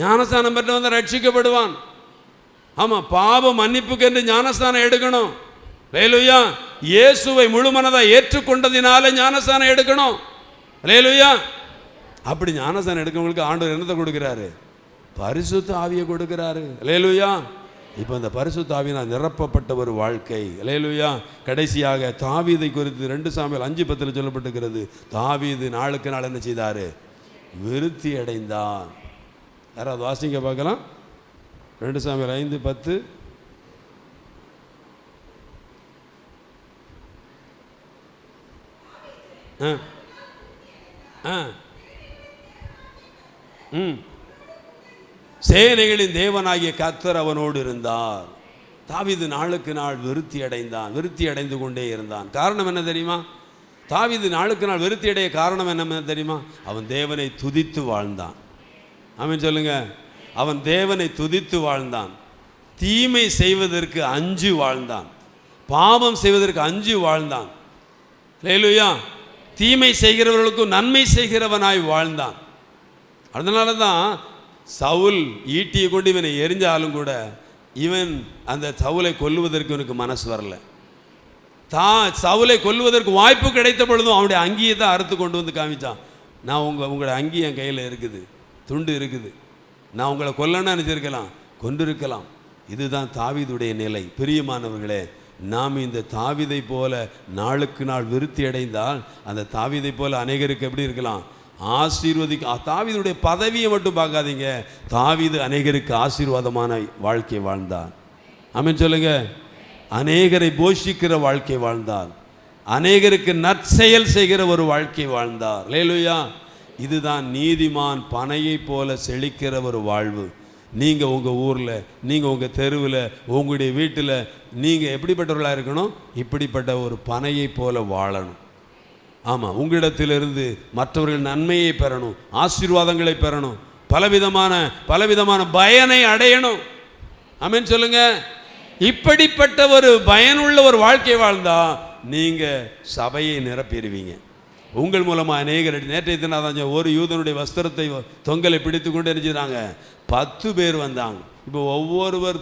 ஞானஸ்தானம் பெற்றவன் தான் ரட்சிக்கப்படுவான். ஆமாம், பாவ மன்னிப்புக்கு என்று ஞானஸ்தானம் எடுக்கணும். அல்லேலூயா. இயேசுவை முழுமனதாக ஏற்றுக்கொண்டதினால ஞானஸ்தானம் எடுக்கணும். அல்லேலூயா. அப்படி ஞானஸ்தானம் எடுக்கிறவங்களுக்கு ஆண்டவர் என்னத்தை கொடுக்குறாரு? பரிசுத்த ஆவியை கொடுக்கிறாரு. அல்லேலூயா. இப்போ அந்த பரிசுத்த ஆவியினால் நிரப்பப்பட்ட ஒரு வாழ்க்கை. அல்லேலூயா. கடைசியாக தாவீதை குறித்து 2 சாமுவேல் 5:10 சொல்லப்பட்டிருக்கிறது. தாவீது நாளுக்கு நாள் என்ன செய்தார்? விருத்தி அடைந்தான். யாராவது வாசிங்க பார்க்கலாம். 2 சாமுவேல் 5:10. சேனைகளின் தேவனாகிய கர்த்தர் அவனோடு இருந்தார். தாவீது நாளுக்கு நாள் விருத்தி அடைந்தான். விருத்தி அடைந்து கொண்டே இருந்தான். காரணம் என்ன தெரியுமா? தாவீது நாளுக்கு நாள் விருத்தி அடைய காரணம் என்ன தெரியுமா? அவன் தேவனை துதித்து வாழ்ந்தான். ஆமென் சொல்லுங்க. அவன் தேவனை துதித்து வாழ்ந்தான். தீமை செய்வதற்கு அஞ்சு வாழ்ந்தான். பாவம் செய்வதற்கு அஞ்சு வாழ்ந்தான். அல்லேலூயா. தீமை செய்கிறவர்களுக்கும் நன்மை செய்கிறவனாய் வாழ்ந்தான். அதனால தான் சவுல் ஈட்டியை கொண்டு இவனை எரிஞ்சாலும் கூட இவன் அந்த சவுலை கொல்லுவதற்கு இவனுக்கு மனசு வரல. சவுலை கொல்லுவதற்கு வாய்ப்பு கிடைத்த பொழுதும் அவனுடைய அங்கியை தான் அறுத்து கொண்டு வந்து காமிச்சான். நான் உங்களோட அங்கி என் கையில் இருக்குது, துண்டு இருக்குது, நான் உங்களை கொல்லன்னு நினச்சிருக்கலாம், கொண்டிருக்கலாம். இதுதான் தாவீதுடைய நிலை. பிரியமானவர்களே, நாம் இந்த தாவீதை போல நாளுக்கு நாள் விருத்தி அடைந்தால் அந்த தாவீதை போல அநேகருக்கு எப்படி இருக்கலாம்? தாவீதுடைய பதவியை மட்டும் பார்க்காதீங்க. தாவீது அநேகருக்கு ஆசீர்வாதமான வாழ்க்கை வாழ்ந்தார். ஆமென் சொல்லுங்க. அநேகரை போஷிக்கிற வாழ்க்கை வாழ்ந்தார். அநேகருக்கு நற்செயல் செய்கிற ஒரு வாழ்க்கை வாழ்ந்தார். அல்லேலூயா. இதுதான் நீதிமான் பனையை போல செழிக்கிற ஒரு வாழ்வு. நீங்கள் உங்கள் ஊரில், நீங்கள் உங்கள் தெருவில், உங்களுடைய வீட்டில் நீங்கள் எப்படிப்பட்டவர்களாக இருக்கணும்? இப்படிப்பட்ட ஒரு பனையை போல வாழணும். ஆமாம், உங்களிடத்திலிருந்து மற்றவர்கள் நன்மையை பெறணும், ஆசீர்வாதங்களை பெறணும், பலவிதமான பயனை அடையணும். ஆமென் சொல்லுங்க. இப்படிப்பட்ட ஒரு பயனுள்ள ஒரு வாழ்க்கை வாழ்ந்தா நீங்கள் சபையை நிரப்பிடுவீங்க. உங்கள் மூலமாக அநேகர். நேற்றைய தினம் ஒரு யூதனுடைய வஸ்திரத்தை தொங்கலை பிடித்து கொண்டு எரிஞ்சுறாங்க. 10 பேர் வந்தாங்க. இப்போ ஒவ்வொருவர்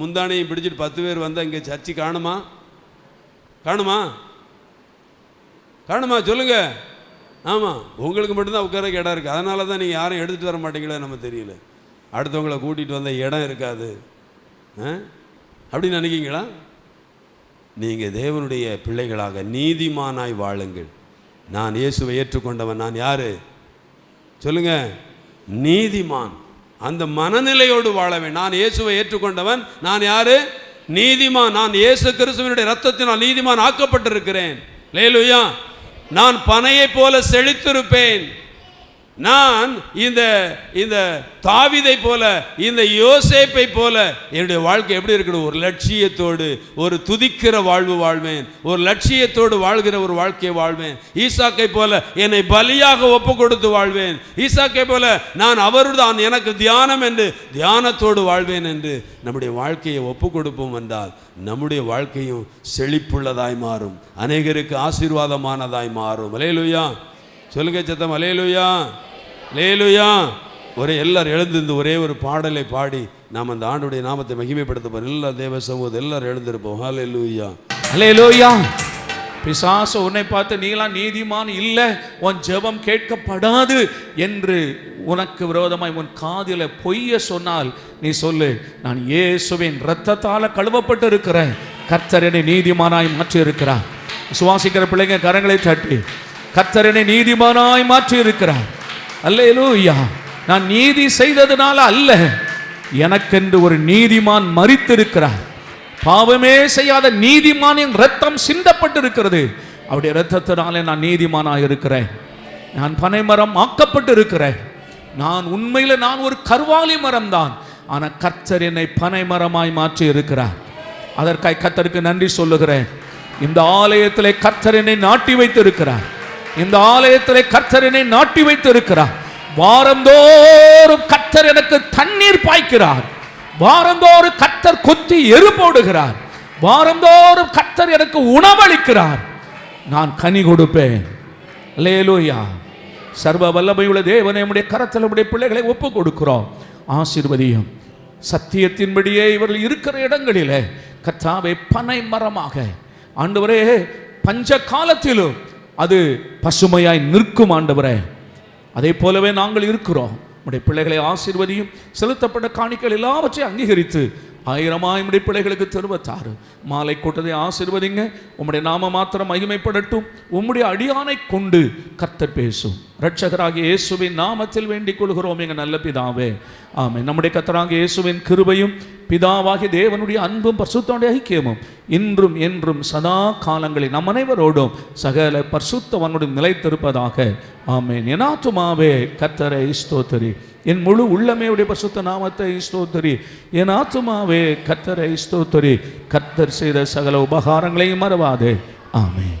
முந்தானையும் பிடிச்சிட்டு 10 பேர் வந்தால் இங்கே சர்ச்சை காணுமா? சொல்லுங்க. ஆமாம், உங்களுக்கு மட்டும்தான் உட்காரக்கு இடம் இருக்குது. அதனால தான் நீங்கள் யாரும் எடுத்துகிட்டு வர மாட்டீங்களா நம்ம தெரியல. அடுத்தவங்களை கூட்டிகிட்டு வந்தால் இடம் இருக்காது அப்படின்னு நினைக்கிங்களா? நீங்கள் தேவனுடைய பிள்ளைகளாக நீதிமானாய் வாழுங்கள். நான் இயேசுவை ஏற்றுக்கொண்டவன். நான் யாரு சொல்லுங்க? நீதிமான். அந்த மனநிலையோடு வாழவேன். நான் இயேசுவை ஏற்றுக்கொண்டவன். நான் யாரு? நீதிமான். நான் இயேசு கிறிஸ்துவினுடைய இரத்தத்தினால் நீதிமான் ஆக்கப்பட்டிருக்கிறேன். அல்லேலூயா. நான் பனையை போல செழித்திருப்பேன். நான் இந்த தாவீதை போல, இந்த யோசேப்பை போல என்னுடைய வாழ்க்கை எப்படி இருக்கணும்? ஒரு லட்சியத்தோடு, ஒரு துதிக்கிற வாழ்வு வாழ்வேன். ஒரு லட்சியத்தோடு வாழ்கிற ஒரு வாழ்க்கையை வாழ்வேன். ஈசாக்கை போல என்னை பலியாக ஒப்பு கொடுத்து வாழ்வேன். ஈசாக்கை போல நான் அவர்தான் எனக்கு தியானம் என்று தியானத்தோடு வாழ்வேன் என்று நம்முடைய வாழ்க்கையை ஒப்பு கொடுப்போம் என்றால் நம்முடைய வாழ்க்கையும் செழிப்புள்ளதாய் மாறும், அநேகருக்கு ஆசீர்வாதமானதாய் மாறும். அல்லேலூயா. சொல்லுங்க சத்தம். அல்லேலூயா. அல்லேலூயா. எல்லாரும் எழுந்திருந்து ஒரே ஒரு பாடலை பாடி நாம் அந்த ஆண்டுடைய நாமத்தை மகிமைப்படுத்த எல்லா தேவ சமூகத்தை எல்லாரும் எழுந்திருப்போம். அல்லேலூயா. அல்லேலூயா. பிசாசு உன்னை பார்த்து நீலாம் நீதிமான் இல்லை, உன் ஜெபம் கேட்கப்படாது என்று உனக்கு விரோதமாய் உன் காதில் பொய்ய சொன்னால் நீ சொல்லு, நான் இயேசுவின் இரத்தத்தால் கழுவப்பட்டு இருக்கிறேன். கர்த்தர் என்னை நீதிமானாய் மாற்றி இருக்கிறார். விசுவாசிக்கிற பிள்ளைங்க கரங்களை தட்டி, கர்த்தர் என்னை நீதிமானாய் மாற்றி இருக்கிறார். அல்லேலூயா. நான் நீதி செய்ததுனால அல்ல, எனக்கென்று ஒரு நீதிமான் மரித்திருக்கிறார். பாவமே செய்யாத நீதிமானின் இரத்தம் சிந்தப்பட்டு இருக்கிறது. அவருடைய இரத்தத்தினாலே நான் நீதிமானாக இருக்கிறேன். நான் பனைமரம் ஆக்கப்பட்டு இருக்கிறேன். நான் உண்மையில் நான் ஒரு கர்வாலி மரம் தான், ஆனால் கர்த்தர் என்னை பனைமரமாய் மாற்றி இருக்கிறார். அதற்காக கர்த்தருக்கு நன்றி சொல்லுகிறேன். இந்த ஆலயத்திலே கர்த்தர் என்னை நாட்டி வைத்திருக்கிறார். இந்த ஆலயத்திலே கர்த்தர் என்னை நாட்டி வைத்திருக்கிறார். வாரந்தோறும் கர்த்தர் எனக்கு தண்ணீர் பாய்க்கிறார். வாரந்தோறும் கர்த்தர் கொத்தி எரு போடுகிறார். வாரந்தோறும் கர்த்தர் எனக்கு உணவளிக்கிறார். நான் கனி கொடுப்பேன். அல்லேலூயா. சர்வ வல்லமையுள்ள தேவனே, நம்முடைய கரத்தில் நம்முடைய பிள்ளைகளை ஒப்பு கொடுக்கிறோம். ஆசீர்வதியும். சத்தியத்தின்படியே இவர்கள் இருக்கிற இடங்களிலே கர்த்தாவே பனை மரமாக ஆண்டவரே பஞ்ச காலத்திலும் அது பசுமையாய் நிற்கும் ஆண்டவரே. அதே போலவே நாங்கள் இருக்கிறோம். உம்முடைய பிள்ளைகளை ஆசீர்வதியும். செலுத்தப்பட்ட காணிக்கைகள் எல்லாவற்றையும் அங்கீகரித்து ஆயிரமாய் உம்முடைய பிள்ளைகளுக்கு திருவத்தாரு. மாலை கூட்டத்தை ஆசீர்வதிங்க. உம்முடைய நாம மாத்திரம் மகிமைப்படட்டும். உம்முடைய அடியானை கொண்டு கர்த்தர் பேசும். இரட்சகராகிய இயேசுவின் நாமத்தில் வேண்டிக் கொள்கிறோம் எங்கள் நல்ல பிதாவே, ஆமென். நம்முடைய கர்த்தராகிய இயேசுவின் கிருபையும் பிதாவாகிய தேவனுடைய அன்பும் பரிசுத்தமுடைய ஐக்கியமும் இன்றும் என்றும் சதா காலங்களில் நம் அனைவரோடும் சகல பரிசுத்தவான்களுடன் நிலைத்திருப்பதாக. ஆமென். என் ஆத்துமாவே கர்த்தரை ஸ்தோத்திரி, என் முழு உள்ளமே உடைய பரிசுத்த நாமத்தை ஸ்தோத்திரி. என் ஆத்துமாவே கர்த்தரை ஸ்தோத்திரி, கர்த்தர் செய்த சகல உபகாரங்களையும் மறவாதே. ஆமென்.